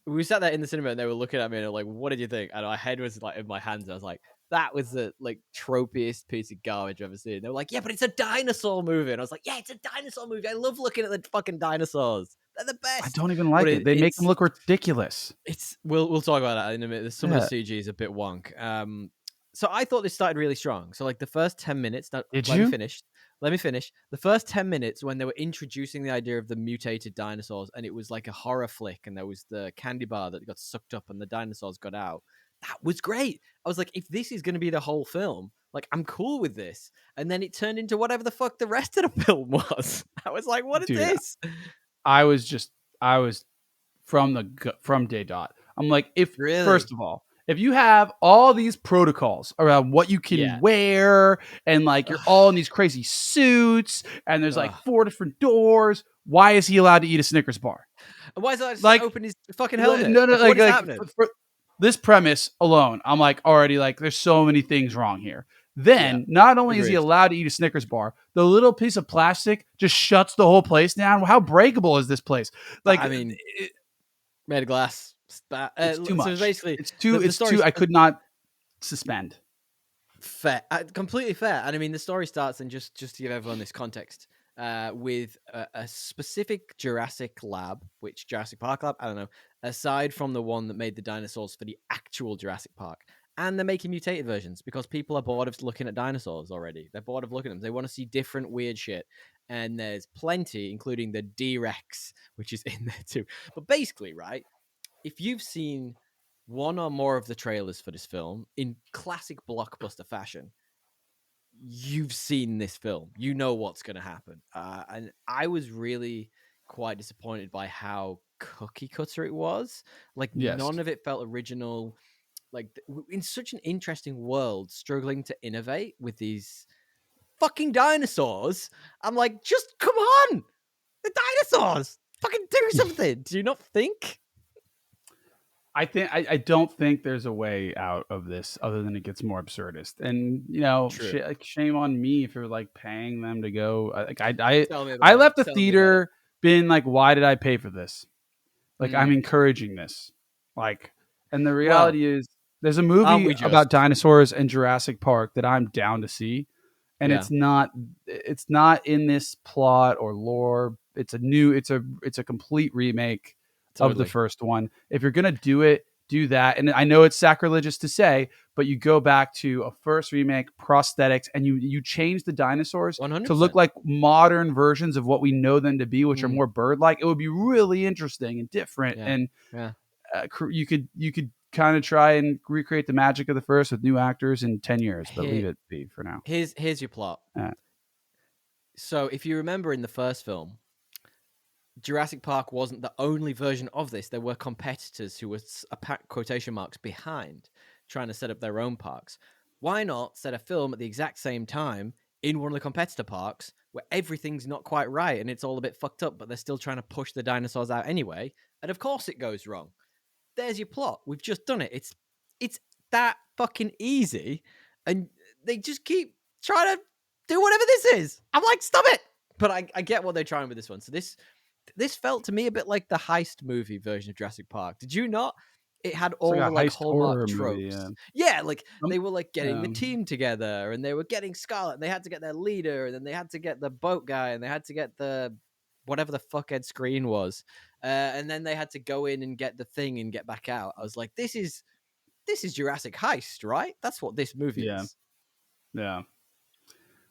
We sat there in the cinema, and they were looking at me and they were like, "What did you think?" And my head was like in my hands. And I was like, "That was the like tropiest piece of garbage I've ever seen." They were like, "Yeah, but it's a dinosaur movie." And I was like, "Yeah, it's a dinosaur movie. I love looking at the fucking dinosaurs. They're the I best." don't even But like it. They make them look ridiculous. we'll talk about that in a minute. Some of Yeah. the CG is a bit wonk. So I thought this started really strong. So like the first 10 minutes. Now, Did let you? me finish. Let me finish. The first 10 minutes when they were introducing the idea of the mutated dinosaurs, and it was like a horror flick, and there was the candy bar that got sucked up, and the dinosaurs got out. That was great. I was like, if this is going to be the whole film, like I'm cool with this. And then it turned into whatever the fuck the rest of the film was. I was like, what is Dude, this? I was from day dot. I'm like, Really? first of all, if you have all these protocols around what you can wear, and like you're all in these crazy suits, and there's like 4 different doors, why is he allowed to eat a Snickers bar? Why is that Like, open his fucking helmet? No, What is happening? for this premise alone, I'm like already like, there's so many things wrong here. Then, not only is he allowed to eat a Snickers bar, the little piece of plastic just shuts the whole place down. How breakable is this place? Like, I mean, made of glass. It's too much. So basically, it's too. I could not suspend. Fair, completely fair. And I mean, the story starts, and just to give everyone this context, with a specific Jurassic lab, which Jurassic Park lab, I don't know, aside from the one that made the dinosaurs for the actual Jurassic Park. And they're making mutated versions because people are bored of looking at dinosaurs already. They're bored of looking at them. They want to see different weird shit. And there's plenty, including the D-Rex, which is in there too. But basically, right, if you've seen one or more of the trailers for this film in classic blockbuster fashion, you've seen this film. You know what's going to happen. And I was really quite disappointed by how cookie cutter it was. Like, none of it felt original. Like, in such an interesting world, struggling to innovate with these fucking dinosaurs. I'm like, just come on, the dinosaurs, fucking do something. Do you not think? I don't think there's a way out of this other than it gets more absurdist. And shame on me if you're like paying them to go. I left the theater being like, why did I pay for this? Like, I'm encouraging this. Like, and the reality is, there's a movie about dinosaurs in Jurassic Park that I'm down to see, and it's not in this plot or lore. It's a complete remake of the first one. If you're gonna do it, do that. And I know it's sacrilegious to say, but you go back to a first remake, prosthetics, and you change the dinosaurs 100%. to look like modern versions of what we know them to be, which are more bird-like. It would be really interesting and different. And you could kind of try and recreate the magic of the first with new actors in 10 years, but leave it be for now. Here's your plot. So if you remember in the first film, Jurassic Park wasn't the only version of this. There were competitors who were quotation marks behind, trying to set up their own parks. Why not set a film at the exact same time in one of the competitor parks where everything's not quite right and it's all a bit fucked up, but they're still trying to push the dinosaurs out anyway? And of course it goes wrong. There's your plot. We've just done it. It's that fucking easy, and they just keep trying to do whatever this is. I'm like, stop it. But I get what they're trying with this one. So this felt to me a bit like the heist movie version of Jurassic Park. Did you not? It had all the like hallmark tropes. Movie, yeah, like they were like getting the team together, and they were getting Scarlet, and they had to get their leader, and then they had to get the boat guy, and they had to get the whatever the fuckhead screen was, and then they had to go in and get the thing and get back out. I was like, this is Jurassic Heist, right? That's what this movie is. Yeah.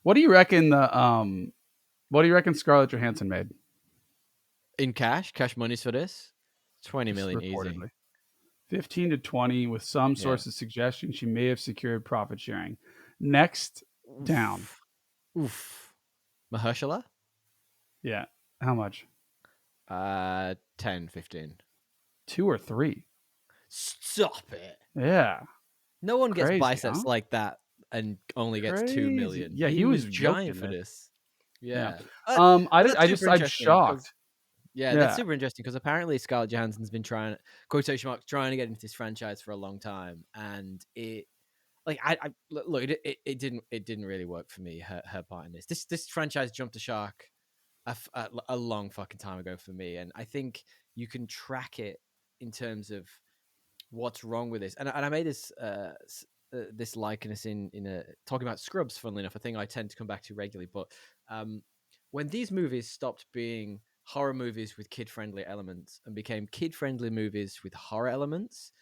What do you reckon Scarlett Johansson made? In cash monies for this? 20 million reportedly. easy. 15 to 20, with some sources suggesting she may have secured profit sharing. Next down. Oof. Mahershala? Yeah. How much? 10, 15. 2 or 3? Stop it. Yeah. No one gets Crazy, biceps huh? like that and only gets 2 Crazy. million. Yeah, He he was was giant joking for it. this. Yeah. Yeah. But that's super I'm interesting because shocked. that's Yeah. super interesting because apparently Scarlett Johansson's been trying, quotation marks, trying to get into this franchise for a long time, and it, like, I look, it didn't really work for me. Her part in this franchise jumped the shark a long fucking time ago for me, and I think you can track it in terms of what's wrong with this. And I made this likeness in a talking about Scrubs, funnily enough, a thing I tend to come back to regularly. But um, when these movies stopped being horror movies with kid-friendly elements and became kid-friendly movies with horror elements,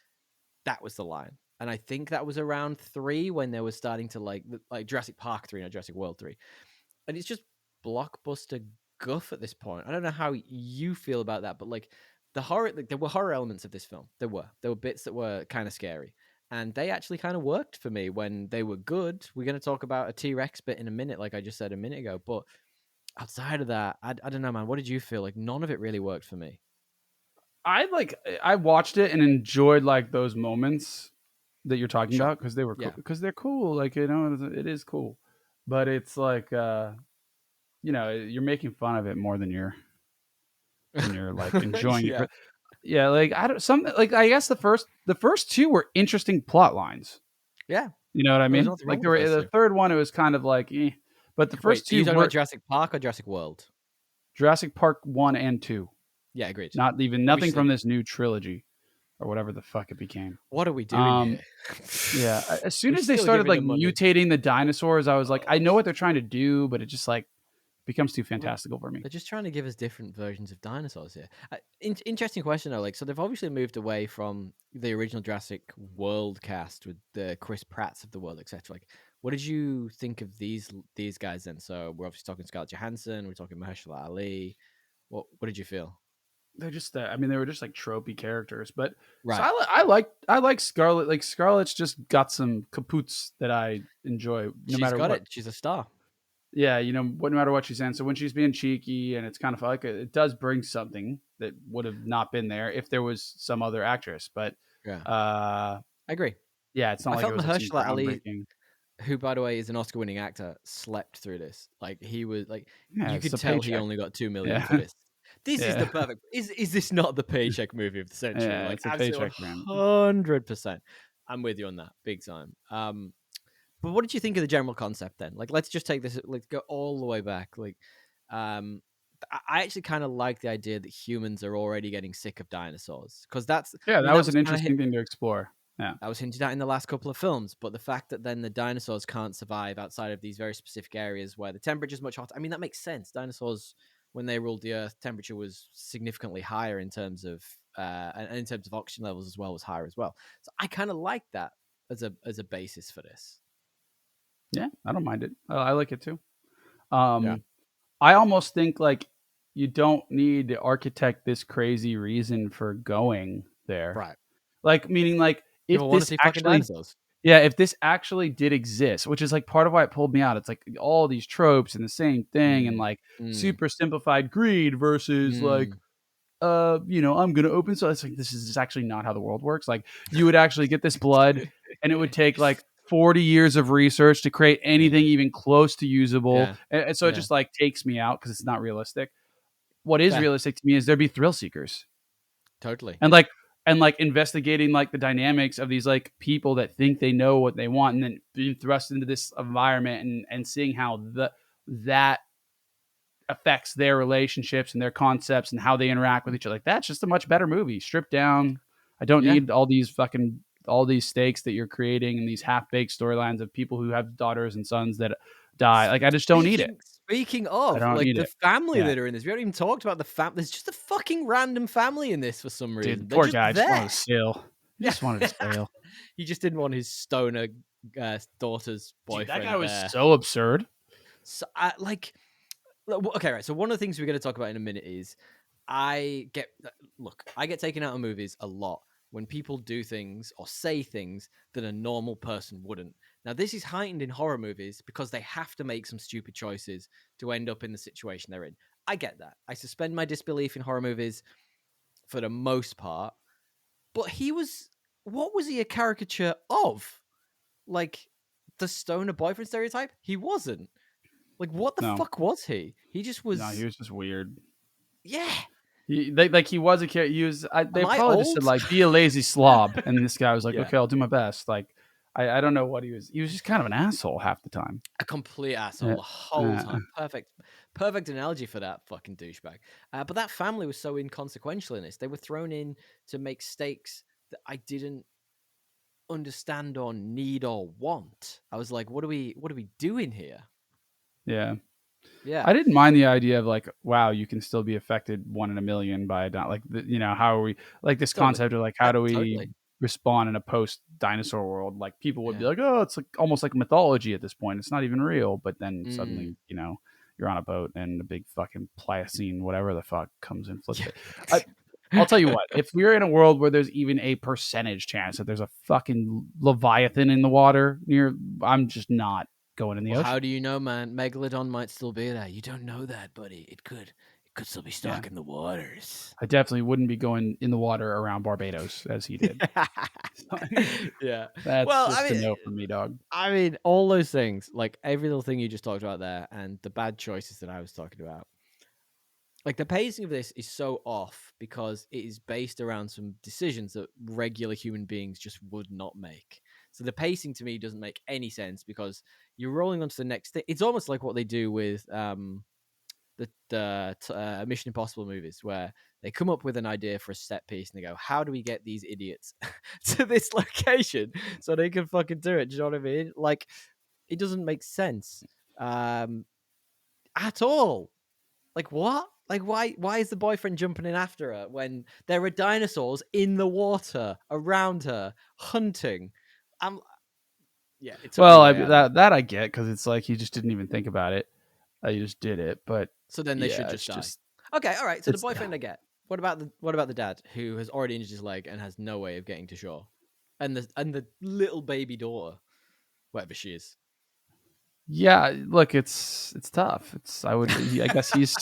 that was the line. And I think that was around 3 when they were starting to like Jurassic Park 3, not Jurassic World 3. And it's just blockbuster guff at this point. I don't know how you feel about that, but like the horror, like, there were horror elements of this film. There were bits that were kind of scary, and they actually kind of worked for me when they were good. We're going to talk about a T-Rex bit in a minute, like I just said a minute ago. But outside of that, I don't know, man. What did you feel? Like none of it really worked for me. I watched it and enjoyed like those moments that you're talking Sure. about because they were Yeah. because they're cool. Like, you know, it is cool. But it's like you know, you're making fun of it more than you're like enjoying Yeah. it. Yeah, like I don't some like I guess the first 2 were interesting plot lines. Yeah. You know what I There was mean? nothing wrong Like with the first the two. third one, it was kind of like, but the Wait, first are you 2 talking about were Jurassic Park or Jurassic World? Jurassic Park 1 and 2. Yeah, agreed. Not even nothing Obviously, from this new trilogy or whatever the fuck it became. what are we doing Um, here? yeah, as soon We're as they still started giving like them money. mutating the dinosaurs, I was like, I know what they're trying to do, but it just like becomes too Well, fantastical for me. they're just trying to give us different versions of dinosaurs here. Interesting question though. Like, so they've obviously moved away from the original Jurassic World cast with the Chris Pratts of the world, etc. Like, what did you think of these guys then? So we're obviously talking Scarlett Johansson. We're talking Mahershala Ali. What did you feel? They're just, I mean, they were just like tropey characters, but so Right. I like Scarlet. Like Scarlett's just got some caputs that I enjoy, no She's matter got what. it. She's a star. Yeah, you know, no matter what she's in. So when she's being cheeky, and it's kind of like it does bring something that would have not been there if there was some other actress. But Yeah, uh, I agree. yeah, it's not I like it felt was like some Mahershala Ali, groundbreaking. who by the way is an Oscar-winning actor, slept through this. Like he was like, Yeah, you it's could a tell he paycheck. only got 2 million for Yeah, this. This is the yeah, perfect. Is this not the paycheck movie of the century? yeah, Like it's a absolutely paycheck for him. 100%. I'm with you on that, big time. But what did you think of the general concept then? Like, let's just take this. Let's go all the way back. Like, um, I actually kind of like the idea that humans are already getting sick of dinosaurs because that's. Yeah, I mean, that that was was an kind of interesting thing to explore. Yeah, that was hinted at in the last couple of films, but the fact that then the dinosaurs can't survive outside of these very specific areas where the temperature is much hotter. I mean, that makes sense. Dinosaurs, when they ruled the Earth, temperature was significantly higher in terms of and in terms of oxygen levels as well was higher as well. So I kind of like that as a basis for this. yeah, I don't mind it. I like it too. Yeah. I almost think like you don't need to architect this crazy reason for going there. Right. Like meaning like People if want to this see fucking actually dinosaurs. yeah, if this actually did exist, which is like part of why it pulled me out. It's like all these tropes and the same thing and Mm, like mm, super simplified greed versus like mm. you know, I'm gonna open so it's like this is actually not how the world works. Like you would actually get this blood and it would take like 40 years of research to create Yeah. anything even close to usable. Yeah. And so it Yeah. just like takes me out because it's not realistic. What is Fair. realistic to me is there'd be thrill seekers Totally. and like investigating like the dynamics of these like people that think they know what they want and then being thrust into this environment and seeing how that affects their relationships and their concepts and how they interact with each other. Like that's just a much better movie, stripped down. I don't Yeah. need all these stakes that you're creating and these half-baked storylines of people who have daughters and sons that die. Like I just don't need it. Speaking I of, don't like need the it. family Yeah. that are in this, we haven't even talked about the family. There's just a fucking random family in this for some reason. Dude, They're poor just guy just there. wanted to sail. He Yeah, just wanted to sail. he just didn't want his stoner daughter's Dude, that boyfriend guy was there. so absurd. So, okay, right. So one of the things we're going to talk about in a minute is I get taken out of movies a lot when people do things or say things that a normal person wouldn't. Now, this is heightened in horror movies because they have to make some stupid choices to end up in the situation they're in. I get that. I suspend my disbelief in horror movies for the most part. But what was he a caricature of? Like the stoner boyfriend stereotype? He wasn't. Like, what the No, fuck was he? He just was. no, he was just weird. Yeah. He was a kid. He was. They Am I probably just said old? like, "Be a lazy slob," and this guy was like, Yeah. "Okay, I'll do my best." Like, I don't know what he was. He was just kind of an asshole half the time. A complete asshole Yeah. the whole time. Perfect analogy for that fucking douchebag. But that family was so inconsequential in this. They were thrown in to make stakes that I didn't understand or need or want. I was like, what are we doing here? Yeah. Yeah. I didn't mind the idea of like, wow, you can still be affected 1 in a million by like, how are we like this Totally. concept of like, how do we Totally. respond in a post dinosaur world? Like people would be Yeah. like, oh, it's like almost like mythology at this point. It's not even real. But then Mm. suddenly, you're on a boat and a big fucking Pliocene, whatever the fuck, comes and flips Yeah. it. I'll tell you what, if we're in a world where there's even a percentage chance that there's a fucking Leviathan in the water I'm just not going in the Well, ocean. how do you know, man? Megalodon might still be there. You don't know that, buddy. It could still be stalking the waters. I definitely wouldn't be going in the water around Barbados as he did. Yeah. That's Well, just a no from me, dog. I mean, all those things, like every little thing you just talked about there, and the bad choices that I was talking about. Like the pacing of this is so off because it is based around some decisions that regular human beings just would not make. So the pacing to me doesn't make any sense because you're rolling on to the next thing. It's almost like what they do with the Mission Impossible movies, where they come up with an idea for a set piece and they go, "How do we get these idiots to this location so they can fucking do it?" Do you know what I mean? Like, it doesn't make sense at all. Like what? Like why is the boyfriend jumping in after her when there are dinosaurs in the water around her hunting? I'm Yeah, it took me way out of it. that I get because it's like he just didn't even think about it. He just did it. But So then they should yeah, just it's die. just Okay, all right. So the it's boyfriend I get. What about the dad who has already injured his leg and has no way of getting to shore? And the little baby daughter, whatever she is. yeah. Look, it's tough. I guess he's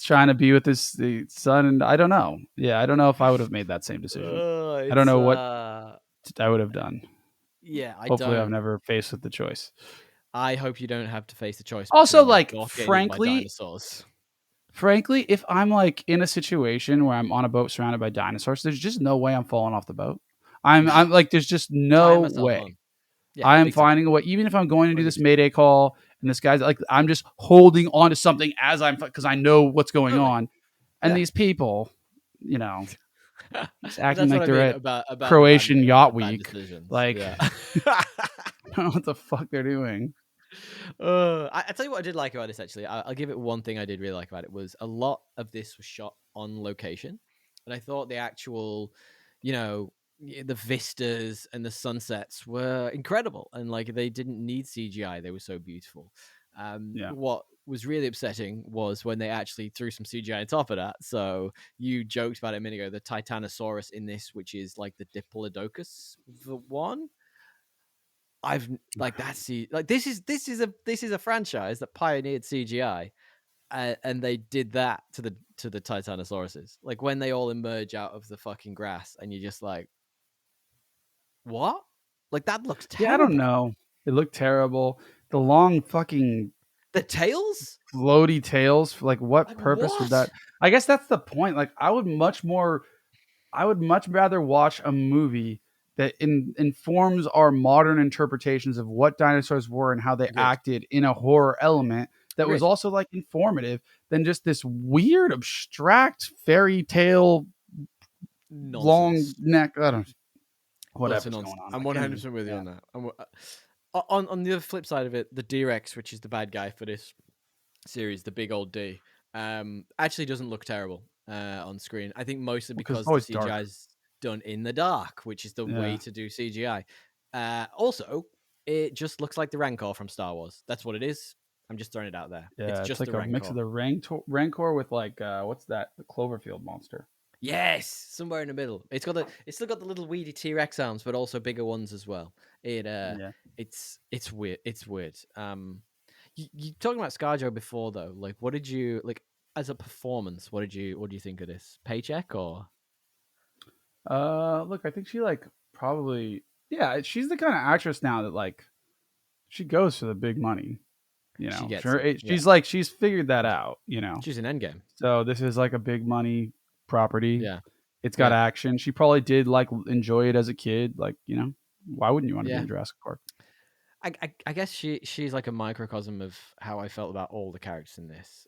trying to be with his son, and I don't know. Yeah, I don't know if I would have made that same decision. I don't It's know what I would have done. yeah, I Hopefully, I've don't. never faced with the choice. I hope you don't have to face the choice Also, between your like, dog getting eaten by dinosaurs. frankly, if I'm like in a situation where I'm on a boat surrounded by dinosaurs, there's just no way I'm falling off the boat. I'm like, there's just Tying no myself way. on. Yeah, I am big time. finding a way, even if I'm going to do this 100%. Mayday call and this guy's like, I'm just holding on to something as because I know what's going Totally. on. And Yeah. these people, just But acting that's like what I they're mean at about Croatian Yacht the bad Week. decisions. Like, Yeah. I don't know what the fuck they're doing. I tell you what I did like about this, actually. I'll give it one thing I did really like about it was a lot of this was shot on location. And I thought the actual, the vistas and the sunsets were incredible. And like they didn't need CGI. They were so beautiful. Yeah. What was really upsetting was when they actually threw some CGI on top of that. So you joked about it a minute ago, the Titanosaurus in this, which is like the Diplodocus one. I've like that's like this is a franchise that pioneered CGI, and they did that to the Titanosauruses. Like when they all emerge out of the fucking grass, and you're just like, what? Like that looks Yeah, I don't terrible. know. It looked terrible. The long fucking The tails, floaty tails. Like, what like purpose would that? what? I guess that's the point. Like, I would much rather watch a movie that informs our modern interpretations of what dinosaurs were and how they Agreed. acted in a horror element that was Agreed. also like informative than just this weird abstract fairy tale long Nonsense. neck. I don't. Whatever's Utter going nonsense. on. I'm I can't 100% with you on that. On the other flip side of it, the D-Rex, which is the bad guy for this series, the big old D, actually doesn't look terrible on screen. I think mostly because because it's always the dark. CGI is done in the dark, which is the way to do CGI. Also, it just looks like the Rancor from Star Wars. That's what it is. I'm just throwing it out there. Yeah, It's it's just like the a mix Rancor. of the Rancor with like what's that? The Cloverfield monster. Yes, somewhere in the middle. It's still got the little weedy T-Rex arms, but also bigger ones as well. Yeah. It's weird. It's weird. You talking about ScarJo before though? Like, what did you like as a performance? What do you think of this? Paycheck or Look, I think she like probably yeah. She's the kind of actress now that like she goes for the big money. You she know, gets sure. it? Yeah, She's figured that out. You know, she's an Endgame. so this is like a big money property. Yeah, It's got yeah, action. She probably did like enjoy it as a kid. Like you know, why wouldn't you want to be yeah. in Jurassic Park? I guess she's like a microcosm of how I felt about all the characters in this.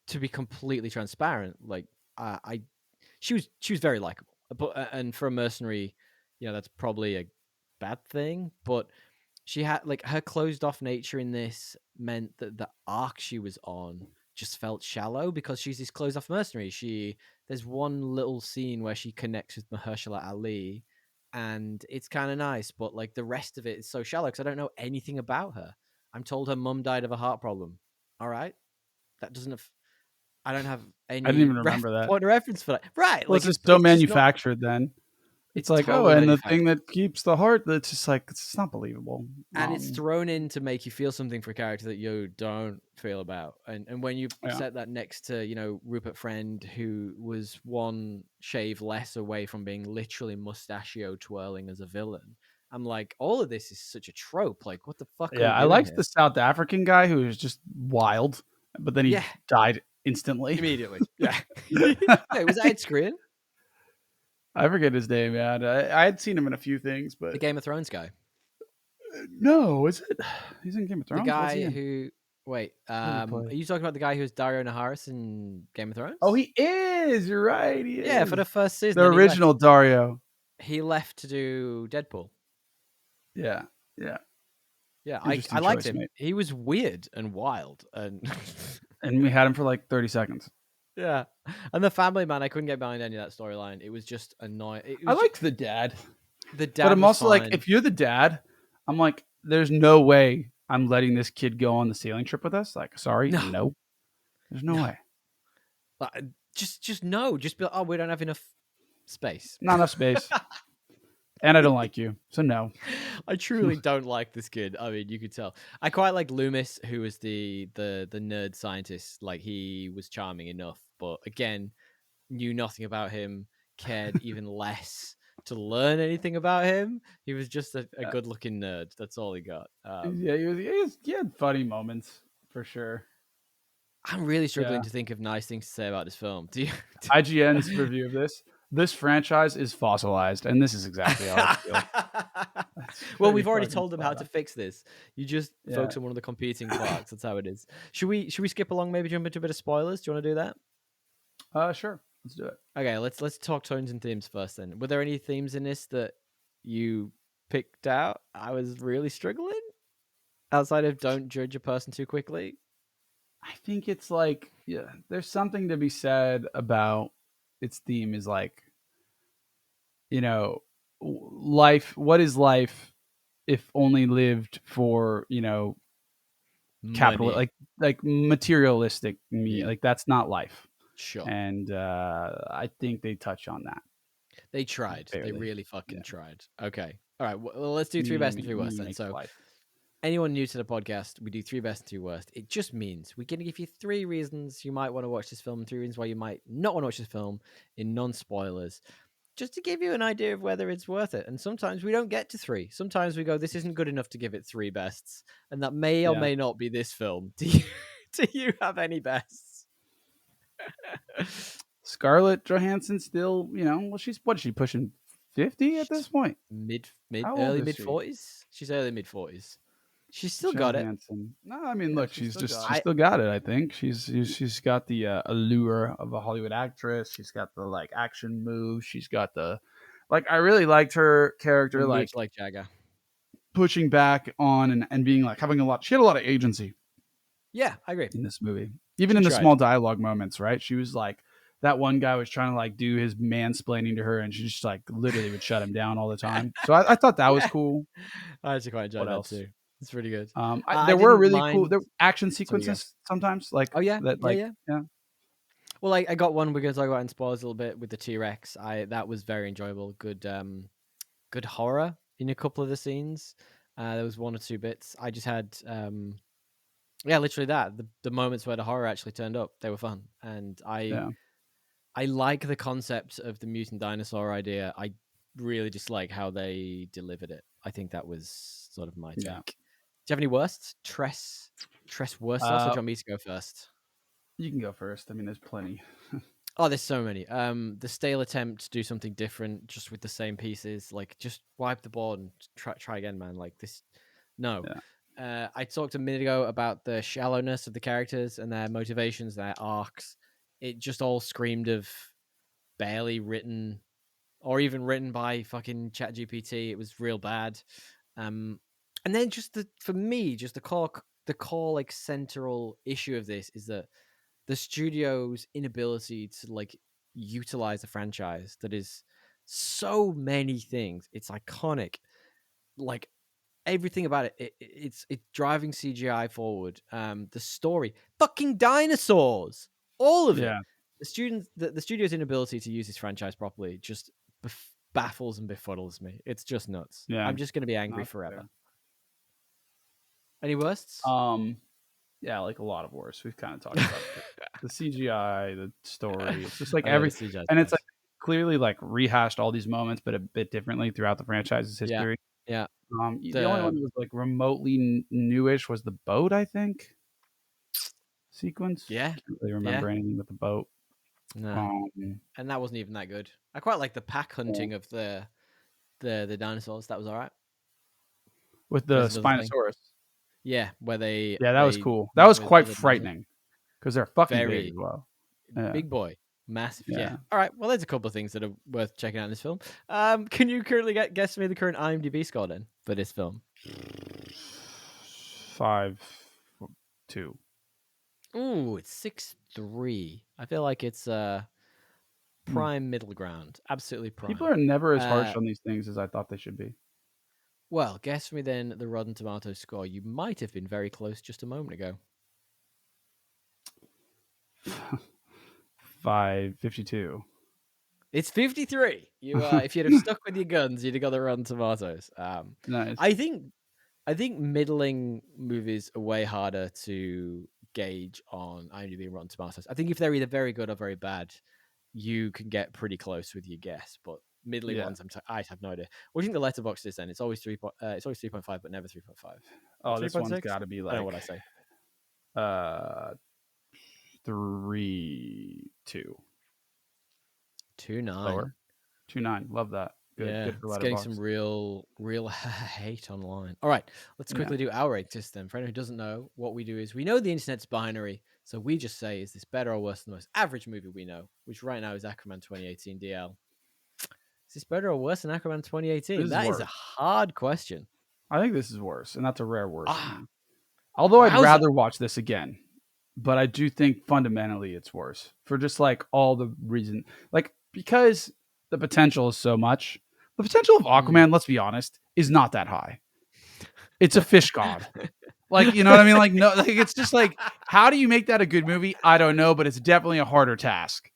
To be completely transparent, like I she was very likable, but and for a mercenary, that's probably a bad thing. But she had like her closed off nature in this meant that the arc she was on just felt shallow because she's this closed off mercenary. There's one little scene where she connects with Mahershala Ali, and it's kind of nice, but like the rest of it is so shallow because I don't know anything about her. I'm told her mum died of a heart problem. All right, that doesn't have I don't have I didn't any even remember that. point of reference for that. Right. Well, Like it's just so it's just not manufactured. Then it's it's like, oh, totally and the thing manufactured. that keeps the heart. That's just like it's not believable. And it's thrown in to make you feel something for a character that you don't feel about. And when you Yeah. set that next to, Rupert Friend, who was one shave less away from being literally mustachio twirling as a villain, I'm like, all of this is such a trope. Like, what the fuck are Yeah, we I doing liked here? the South African guy who was just wild, but then he Yeah, died instantly. immediately. Yeah. Wait, was that Ed Skrein? I forget his name, man. I had seen him in a few things, The but Game of Thrones guy. no, is it? He's in Game of The Thrones. What's he guy in? who wait, What did he are play? you talking about the guy who's Dario Naharis in Game of Oh, Thrones? he is. You're right. He Yeah, for is the first season, the then he left. original Dario. He left to do Deadpool. Yeah, yeah. Yeah, I Interesting liked choice, him. mate. He was weird and wild, and And we had him for like 30 seconds. yeah. And the family man, I couldn't get behind any of that storyline. It was just annoying. I liked the dad, the but dad I'm was also like, fine. if you're the dad, I'm like, there's no way I'm letting this kid go on the sailing trip with us. Like, sorry, No, no. There's no way. just no. Just be like, oh, we don't have enough space. Not enough space. And I don't like you. So no. I truly don't like this kid. I mean, you could tell. I quite like Loomis, who was the nerd scientist. Like he was charming enough, but again, knew nothing about him, cared even less to learn anything about him. He was just a good looking nerd. That's all he got. Yeah, he had funny moments for sure. I'm really struggling Yeah. to think of nice things to say about this film. Do you? IGN's review of this franchise is fossilized, and this is exactly how I feel. Well, pretty we've already fucking told them how spot to on. fix this. You just Yeah. focus on one of the competing parts. That's how it is. Should we skip along? Maybe jump into a bit of spoilers. Do you want to do that? Sure. Let's do it. Okay, let's talk tones and themes first. Then, were there any themes in this that you picked out? I was really struggling. Outside of don't judge a person too quickly. I think it's like, yeah, there's something to be said about its theme is like, life. What is life if only lived for, capital, Money. like materialistic me, Yeah. like that's not life. Sure. And I think they touch on that. They tried. They Barely. really fucking Yeah. tried. Okay. All right. Well, let's do three best and three worst then. Makes So, life. anyone new to the podcast, we do three best and two worst. It just means we're going to give you three reasons you might want to watch this film, and three reasons why you might not want to watch this film in non-spoilers, just to give you an idea of whether it's worth it. And sometimes we don't get to three. Sometimes we go, this isn't good enough to give it three bests, and that may or Yeah. may not be this film. Do you have any bests? Scarlett Johansson still, well, what is she pushing 50 at this point? How old Early is mid she? 40s. She's early mid 40s. She's still got it. Johansson. No, I mean, look, she's she's still still got it. I think she's got the allure of a Hollywood actress. She's got the like action moves. She's got the like. I really liked her character, like moves like Jagger. pushing back on and being like having a lot. She had a lot of agency. Yeah, I agree. In this movie, even She in the tried. small dialogue moments, right? She was like, that one guy was trying to like do his mansplaining to her, and she just like literally would shut him down all the time. So I thought that was cool. I actually quite enjoyed What that else? too. It's pretty good. There were didn't really mind- cool action Sorry, sequences sometimes, like Oh yeah, that, like yeah. yeah. Well, I got one we're going to talk about in spoilers a little bit with the T-Rex. That was very enjoyable. Good horror in a couple of the scenes. There was one or two bits. I just had literally that the moments where the horror actually turned up, they were fun, and I like the concept of the mutant dinosaur idea. I really dislike how they delivered it. I think that was sort of my take. Yeah. Do you have any worst? Tress worst loss, or do you want me to go first? You can go first. I mean, there's plenty. Oh, there's so many. The stale attempt to do something different just with the same pieces, like just wipe the board and try again, man. Like this, no. Yeah. I talked a minute ago about the shallowness of the characters and their motivations, their arcs. It just all screamed of barely written, or even written by fucking Chat GPT. It was real bad. And then just the core like central issue of this is that the studio's inability to like utilize a franchise that is so many things. It's iconic, like everything about it. It's driving CGI forward. The story, fucking dinosaurs, all of it. The studio's inability to use this franchise properly just baffles and befuddles me. It's just nuts. Yeah, I'm just gonna be angry forever. Fair. Any worsts? Yeah, like a lot of worse. We've kind of talked about the CGI, the story. It's just like everything, and it's like clearly like rehashed all these moments, but a bit differently throughout the franchise's history. Yeah. The only one that was like remotely newish was the boat, I think. Sequence. Yeah. Can't really remember anything with the boat. No. And that wasn't even that good. I quite like the pack hunting of the dinosaurs. That was all right. With the Spinosaurus. Yeah, where they... Yeah, that was cool. That was quite frightening because they're fucking big as well. Yeah. Big boy. Massive. Yeah. All right. Well, there's a couple of things that are worth checking out in this film. Can you currently guess me the current IMDb score then for this film? 5.2. Ooh, it's 6.3. I feel like it's prime middle ground. Absolutely prime. People are never as harsh on these things as I thought they should be. Well, guess me then the Rotten Tomatoes score. You might have been very close just a moment ago. 5.52. It's 53. You, if you'd have stuck with your guns, you'd have got the Rotten Tomatoes. Nice. I think middling movies are way harder to gauge on IMDb and Rotten Tomatoes. I think if they're either very good or very bad, you can get pretty close with your guess. But middling ones, I have no idea. What do you think the letterbox is then? It's always 3.5, but never 3.5. Oh, this one's got to be like... I don't know what I say. 3.2. 2.9. 2.9. Love that. Good. Yeah, good for it's getting some real hate online. All right, let's quickly do our rate system. For anyone who doesn't know, what we do is we know the internet's binary, so we just say, is this better or worse than the most average movie we know, which right now is Aquaman 2018 DL. Is this better or worse than Aquaman 2018? That is a hard question. I think this is worse, and that's a rare worse. Although I'd rather watch this again, but I do think fundamentally it's worse for just like all the reason, like because the potential is so much. The potential of Aquaman, let's be honest, is not that high. It's a fish god. Like, you know what I mean? Like, no, like it's just like, how do you make that a good movie? I don't know, but it's definitely a harder task.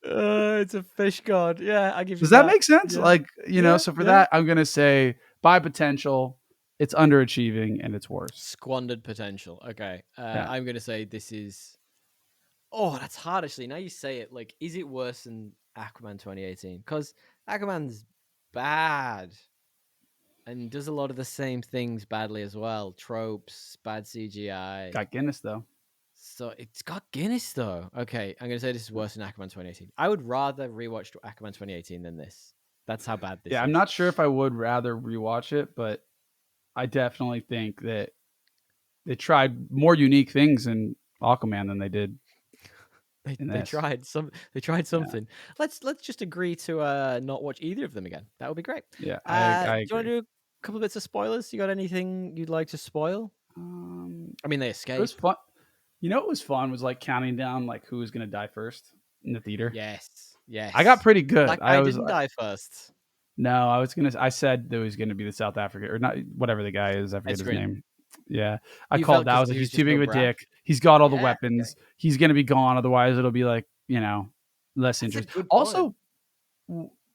It's a fish god. Yeah, I give you. Does that make sense? Yeah. Like, you know, so for that, I'm gonna say by potential, it's underachieving and it's worse. Squandered potential. Okay, I'm gonna say this is. Oh, that's hard actually. Now you say it, like, is it worse than Aquaman 2018? Because Aquaman's bad and does a lot of the same things badly as well. Tropes, bad CGI. Got Guinness though. So it's got Guinness though. Okay, I'm gonna say this is worse than Aquaman 2018. I would rather rewatch Aquaman 2018 than this. That's how bad this is. Yeah, I'm not sure if I would rather rewatch it, but I definitely think that they tried more unique things in Aquaman than they did. They tried something. Yeah. Let's just agree to not watch either of them again. That would be great. Yeah, I do you want to do a couple of bits of spoilers? You got anything you'd like to spoil? I mean, they escaped. It was fun. You know what was fun was like counting down like who was gonna die first in the theater. Yes. I got pretty good. I didn't die first. No, I said there was gonna be the South African or not, whatever the guy is. I forget his name. Yeah, I You called felt that. I because was like, he was he's too just a big little of a brat? dick. He's got all the Yeah, okay. weapons. He's gonna be gone. Otherwise, it'll be like, less That's a interest. good point. Also,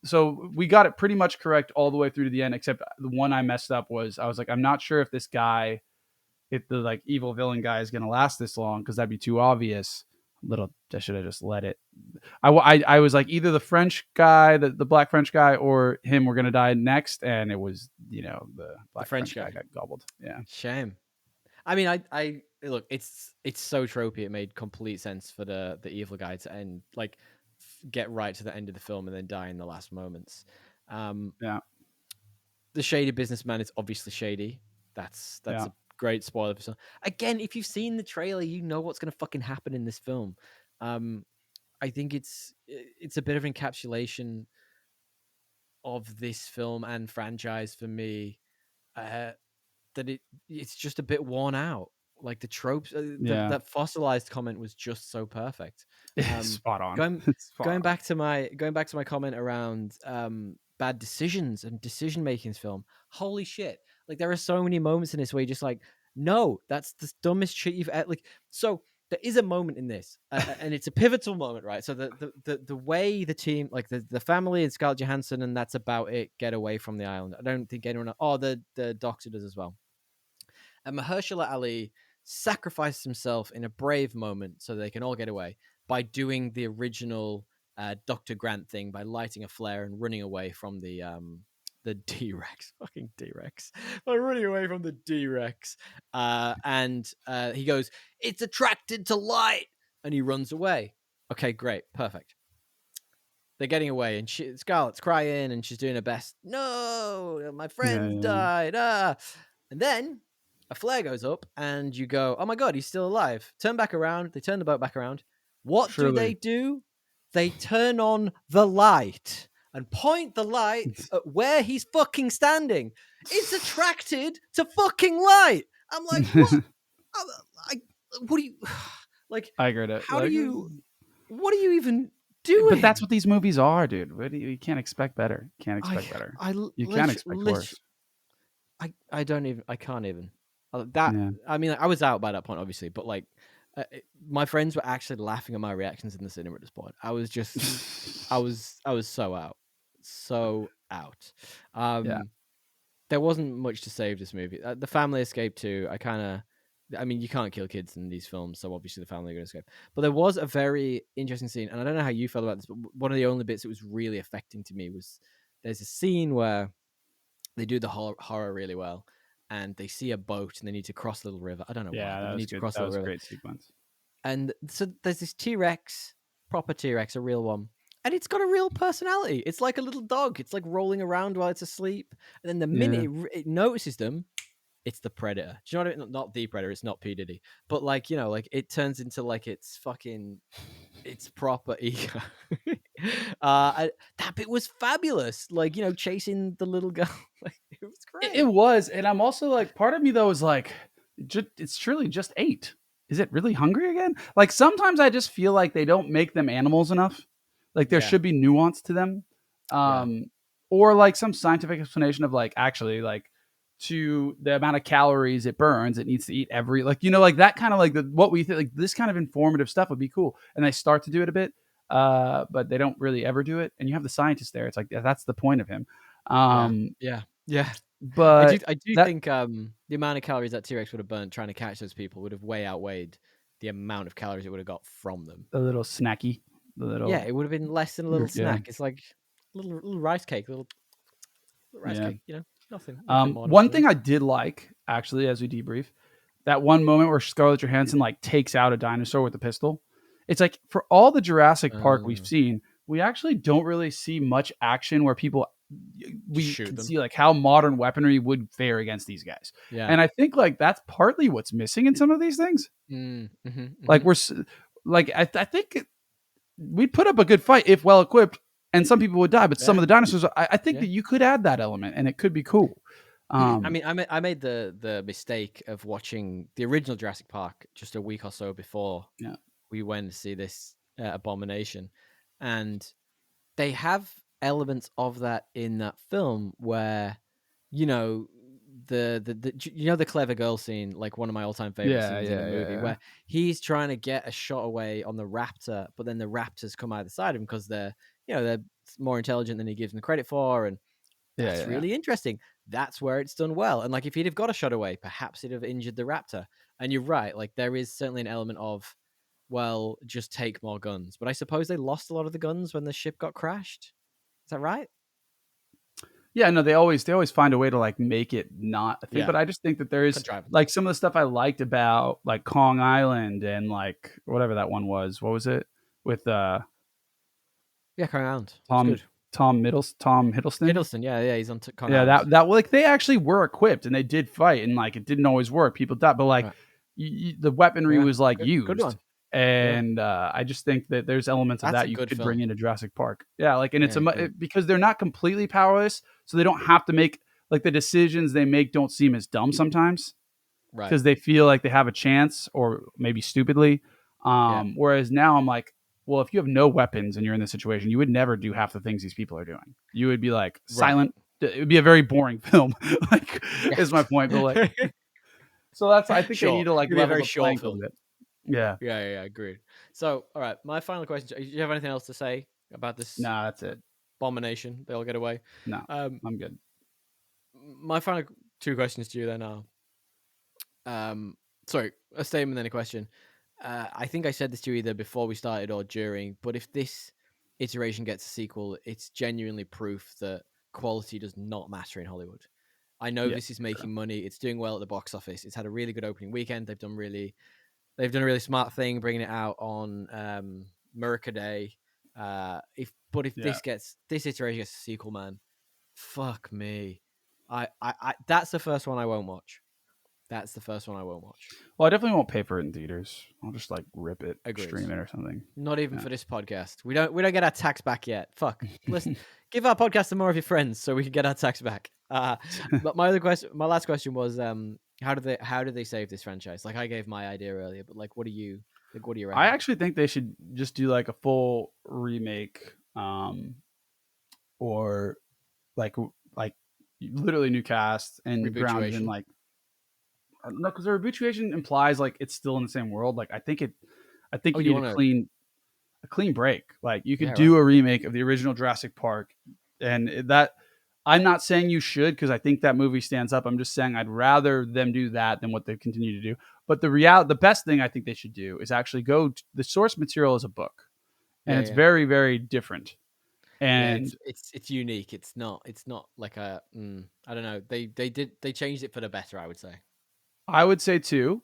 so we got it pretty much correct all the way through to the end, except the one I messed up was I was like, I'm not sure if this guy, if the like evil villain guy is gonna last this long because that'd be too obvious. I should have just let it. I was like either the French guy, the black French guy, or him were gonna die next, and it was the The black French French guy guy. got gobbled. Yeah, Shame. I mean, I look, it's so tropey. It made complete sense for the evil guy to end, like, get right to the end of the film and then die in the last moments. yeah, The shady businessman is obviously shady. That's yeah, a great spoiler for some. Again, if you've seen the trailer, you know what's gonna fucking happen in this film. I think it's a bit of encapsulation of this film and franchise for me. Uh, that it's just a bit worn out. Like the tropes, yeah. that fossilized comment was just so perfect. Spot on. Going It's spot on. back to my comment around bad decisions and decision making in this film. Holy shit! Like there are so many moments in this where you're just like, no, that's the dumbest shit you've ever like. So there is a moment in this, and it's a pivotal moment, right? So the way the team, like the family and Scarlett Johansson, and that's about it, get away from the island. I don't think anyone. Oh, the doctor does as well. And Mahershala Ali sacrificed himself in a brave moment so they can all get away by doing the original Dr. Grant thing by lighting a flare and running away from the D-Rex, fucking D-Rex, by running away from the D-Rex. And he goes, "It's attracted to light," and he runs away. Okay, great, perfect. They're getting away, and Scarlett's crying, and she's doing her best. No, my Yeah, friend yeah. died. Ah. And then a flare goes up, and you go, "Oh my god, he's still alive!" Turn back around. They turn the boat back around. What do they Surely. do? They turn on the light and point the light at where he's fucking standing. It's attracted to fucking light. I'm like, what? I what do you like? I get it. How do you? What are you even doing? But that's what these movies are, dude. You can't expect better. Can't I expect better. I You can't expect worse. I don't even I can't even that Yeah. I mean I was out by that point obviously, but like my friends were actually laughing at my reactions in the cinema at this point. I was just I was so out. Yeah. There wasn't much to save this movie. The family escape too. I mean, you can't kill kids in these films, so obviously the family are going to escape. But there was a very interesting scene, and I don't know how you felt about this, but one of the only bits that was really affecting to me was there's a scene where they do the horror really well, and they see a boat and they need to cross a little river. I don't know why, Yeah, but that they was need to good. cross a That little was a river. great sequence. And so there's this T-Rex, proper T-Rex, a real one. And it's got a real personality. It's like a little dog. It's like rolling around while it's asleep. And then the minute it notices them, it's the predator. Do you know what I mean? Not the predator. It's not P. Diddy. But like, like it turns into like it's proper ego. That bit was fabulous. Like, chasing the little girl. Like, it was It great. was, and I'm also like, part of me though is like, it's truly just 8. Is it really hungry again? Like sometimes I just feel like they don't make them animals enough. Like there Yeah. should be nuance to them, Yeah. or like some scientific explanation of like actually like to the amount of calories it burns, it needs to eat every like that kind of like what we think like this kind of informative stuff would be cool. And they start to do it a bit, but they don't really ever do it. And you have the scientist there. It's like that's the point of him. Yeah. Yeah. Yeah. But I do that think the amount of calories that T-Rex would have burnt trying to catch those people would have way outweighed the amount of calories it would have got from them. a little snacky, the little Yeah, it would have been less than a little yeah. snack. It's like little rice cake, little rice Yeah. cake, nothing more. One Nothing thing less. I did like actually, as we debrief, that one moment where Scarlett Johansson like takes out a dinosaur with a pistol. It's like for all the Jurassic Park we've seen, we actually don't really see much action where people we Shoot can them. see like how modern weaponry would fare against these guys. Yeah. And I think like that's partly what's missing in some of these things. Like I think we'd put up a good fight if well equipped, and some people would die. But some of the dinosaurs, I think that you could add that element, and it could be cool. I mean, I made the mistake of watching the original Jurassic Park just a week or so before we went to see this abomination, and they have elements of that in that film where, you know, the clever girl scene, like one of my all-time favorite scenes in a movie, where he's trying to get a shot away on the raptor, but then the raptors come either side of him because they're more intelligent than he gives them credit for, and that's really interesting. That's where it's done well. And like if he'd have got a shot away, perhaps he'd have injured the raptor. And you're right, like there is certainly an element of, well, just take more guns. But I suppose they lost a lot of the guns when the ship got crashed. Is that right? Yeah, no, they always find a way to like make it not a thing. Yeah. But I just think that there is like some of the stuff I liked about like Kong Island and like whatever that one was. What was it with Yeah, Kong Island. Tom Hiddleston? Hiddleston, yeah, he's on Kong Yeah, Island. that like they actually were equipped and they did fight, and like it didn't always work. People died, but like the weaponry was like used. Good one. And I just think that there's elements of that you could bring into Jurassic Park. Yeah, like, and it's because they're not completely powerless, so they don't have to make like the decisions they make don't seem as dumb sometimes, right? Because they feel like they have a chance, or maybe stupidly. Whereas now I'm like, well, if you have no weapons and you're in this situation, you would never do half the things these people are doing. You would be like silent. It would be a very boring film. Like, is my point. But like, so that's I think they need to like level the playing field a bit. Yeah, agreed. So, all right, my final question: do you have anything else to say about this? Nah, that's it. Abomination. They'll get away. No, I'm good. My final two questions to you then are, sorry, a statement then a question. I think I said this to you either before we started or during, but if this iteration gets a sequel, it's genuinely proof that quality does not matter in Hollywood. I know this is making money. It's doing well at the box office. It's had a really good opening weekend. They've done a really smart thing bringing it out on Murica Day. If this iteration gets a sequel, man, fuck me. I that's the first one I won't watch. That's the first one I won't watch. Well, I definitely won't pay for it in theaters. I'll just like rip it, Agreed. Stream it or something. Not even for this podcast. We don't get our tax back yet. Fuck. Listen, give our podcast to more of your friends so we can get our tax back. But my last question was, how do they save this franchise? Like I gave my idea earlier, but like, what do you reckon? I actually think they should just do like a full remake, or like literally new cast and grounded in like. No, because the rebootuation implies like it's still in the same world. Like I think you need a clean break. Like you could do a remake of the original Jurassic Park, and that I'm not saying you should because I think that movie stands up. I'm just saying I'd rather them do that than what they continue to do. But the best thing I think they should do is actually the source material is a book, and it's very, very different. And it's unique. It's not like I don't know. They changed it for the better, I would say. I would say too,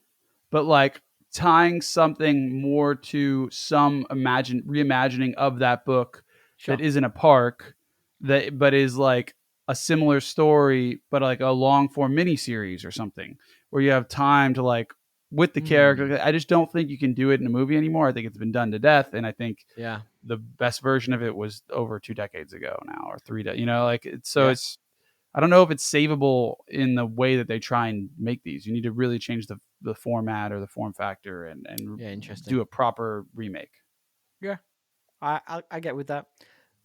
but like tying something more to some reimagining of that book that isn't a park, but is like a similar story, but like a long form miniseries or something where you have time to like with the character. I just don't think you can do it in a movie anymore. I think it's been done to death, and I think the best version of it was over 2 decades ago now, or 3 decades. You know, like it's. I don't know if it's savable in the way that they try and make these. You need to really change the format or the form factor and do a proper remake. Yeah, I get with that.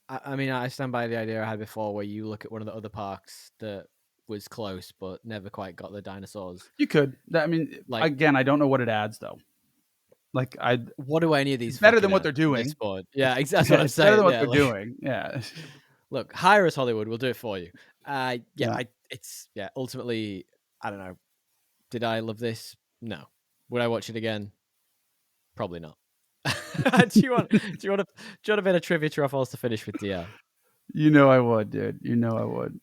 I mean, I stand by the idea I had before where you look at one of the other parks that was close but never quite got the dinosaurs. You could. I mean, like, again, I don't know what it adds though. Like, what do any of these better than what they're doing? Yeah, exactly. What I'm saying. Better than what they're doing. Yeah. Look, hire us, Hollywood. We'll do it for you. Ultimately, I don't know. Did I love this? No. Would I watch it again? Probably not. do you want a bit of trivia truffles to finish with, DL? You know I would, dude. You know I would.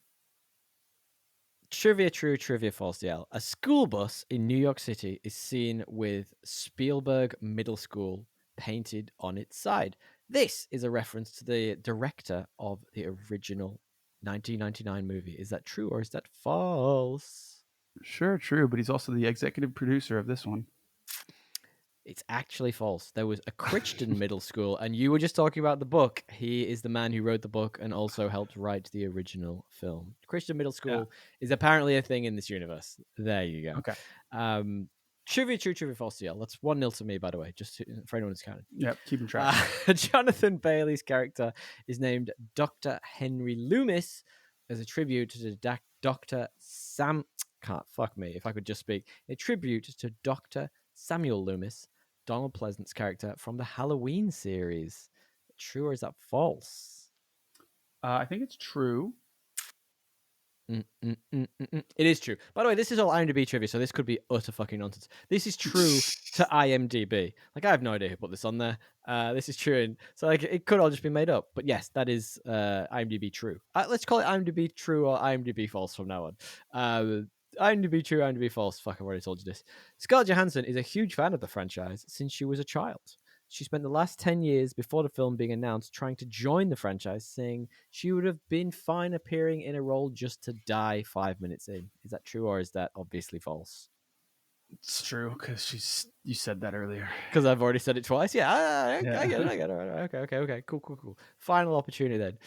Trivia true, trivia false, DL. A school bus in New York City is seen with Spielberg Middle School painted on its side. This is a reference to the director of the original 1999 movie. Is that true or is that false? Sure, true, but he's also the executive producer of this one. It's actually false. There was a Crichton Middle School, and you were just talking about the book. He is the man who wrote the book and also helped write the original film. Crichton Middle School is apparently a thing in this universe. There you go. Okay. Trivia true, trivia false, DL. That's 1-0 to me, by the way, just for anyone who's counting. Yep, keeping track. Jonathan Bailey's character is named Dr. Henry Loomis as a tribute to Dr. can't fuck me if I could just speak. A tribute to Dr. Samuel Loomis, Donald Pleasant's character from the Halloween series. True or is that false? I think it's true. It is true. By the way, this is all IMDb trivia, so this could be utter fucking nonsense. This is true to IMDb. Like, I have no idea who put this on there. This is true, and so like it could all just be made up. But yes, that is IMDb true. Let's call it IMDb true or IMDb false from now on. IMDb true, IMDb false. Fuck, I've already told you this. Scarlett Johansson is a huge fan of the franchise since she was a child. She spent the last 10 years before the film being announced trying to join the franchise, saying she would have been fine appearing in a role just to die 5 minutes in. Is that true or is that obviously false? It's true because you said that earlier. Because I've already said it twice. Yeah, I Yeah. get it. Okay. Cool. Final opportunity then.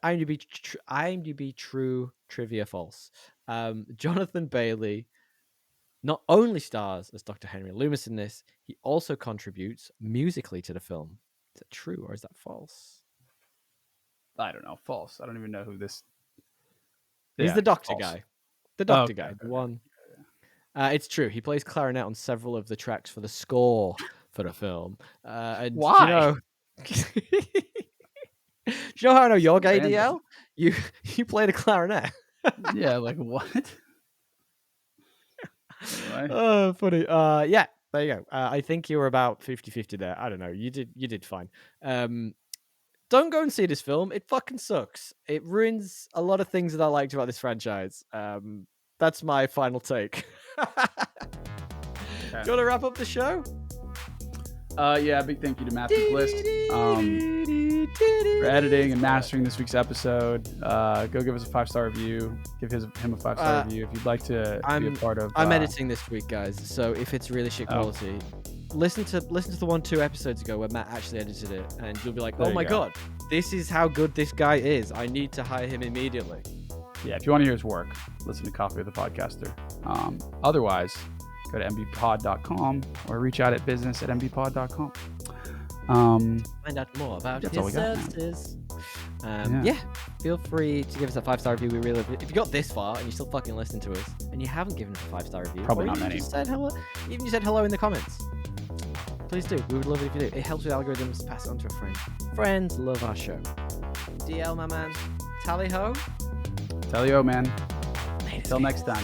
IMDb true, trivia false. Jonathan Bailey not only stars as Dr. Henry Loomis in this, he also contributes musically to the film. Is that true or is that false? I don't know. False. I don't even know who this. He's the doctor false. guy. The doctor Okay, guy. okay. The one. It's true. He plays clarinet on several of the tracks for the score for the film. And Why? Do you know how I know you're gay, Random. DL? You played a clarinet. Yeah, like what? Anyway. Oh, funny. Yeah, there you go. I think you were about 50-50 there. I don't know. You did fine. Don't go and see this film. It fucking sucks. It ruins a lot of things that I liked about this franchise. That's my final take. Do you want to wrap up the show? Yeah, big thank you to Matthew Bliss for editing and mastering this week's episode. Go give us a 5-star review. Give him a 5-star review if you'd like to be a part of. I'm editing this week, guys. So if it's really shit quality, listen to the 1-2 episodes ago where Matt actually edited it, and you'll be like, There oh you my go. god, this is how good this guy is. I need to hire him immediately. Yeah, if you want to hear his work, listen to Coffee with the Podcaster. Otherwise, go to mbpod.com or reach out at business@mbpod.com. Find out more about That's his all we got, man. services. Yeah. Yeah, feel free to give us a 5-star review. We really, if you got this far and you still fucking listen to us, and you haven't given us a 5-star review, Probably or not even many. just said hello, even just said hello in the comments, please do. We would love it if you do. It helps with algorithms. Pass it on to a friend. Friends love our show. DL, my man. Tally ho. Tell you, man. Latest Till game. next time.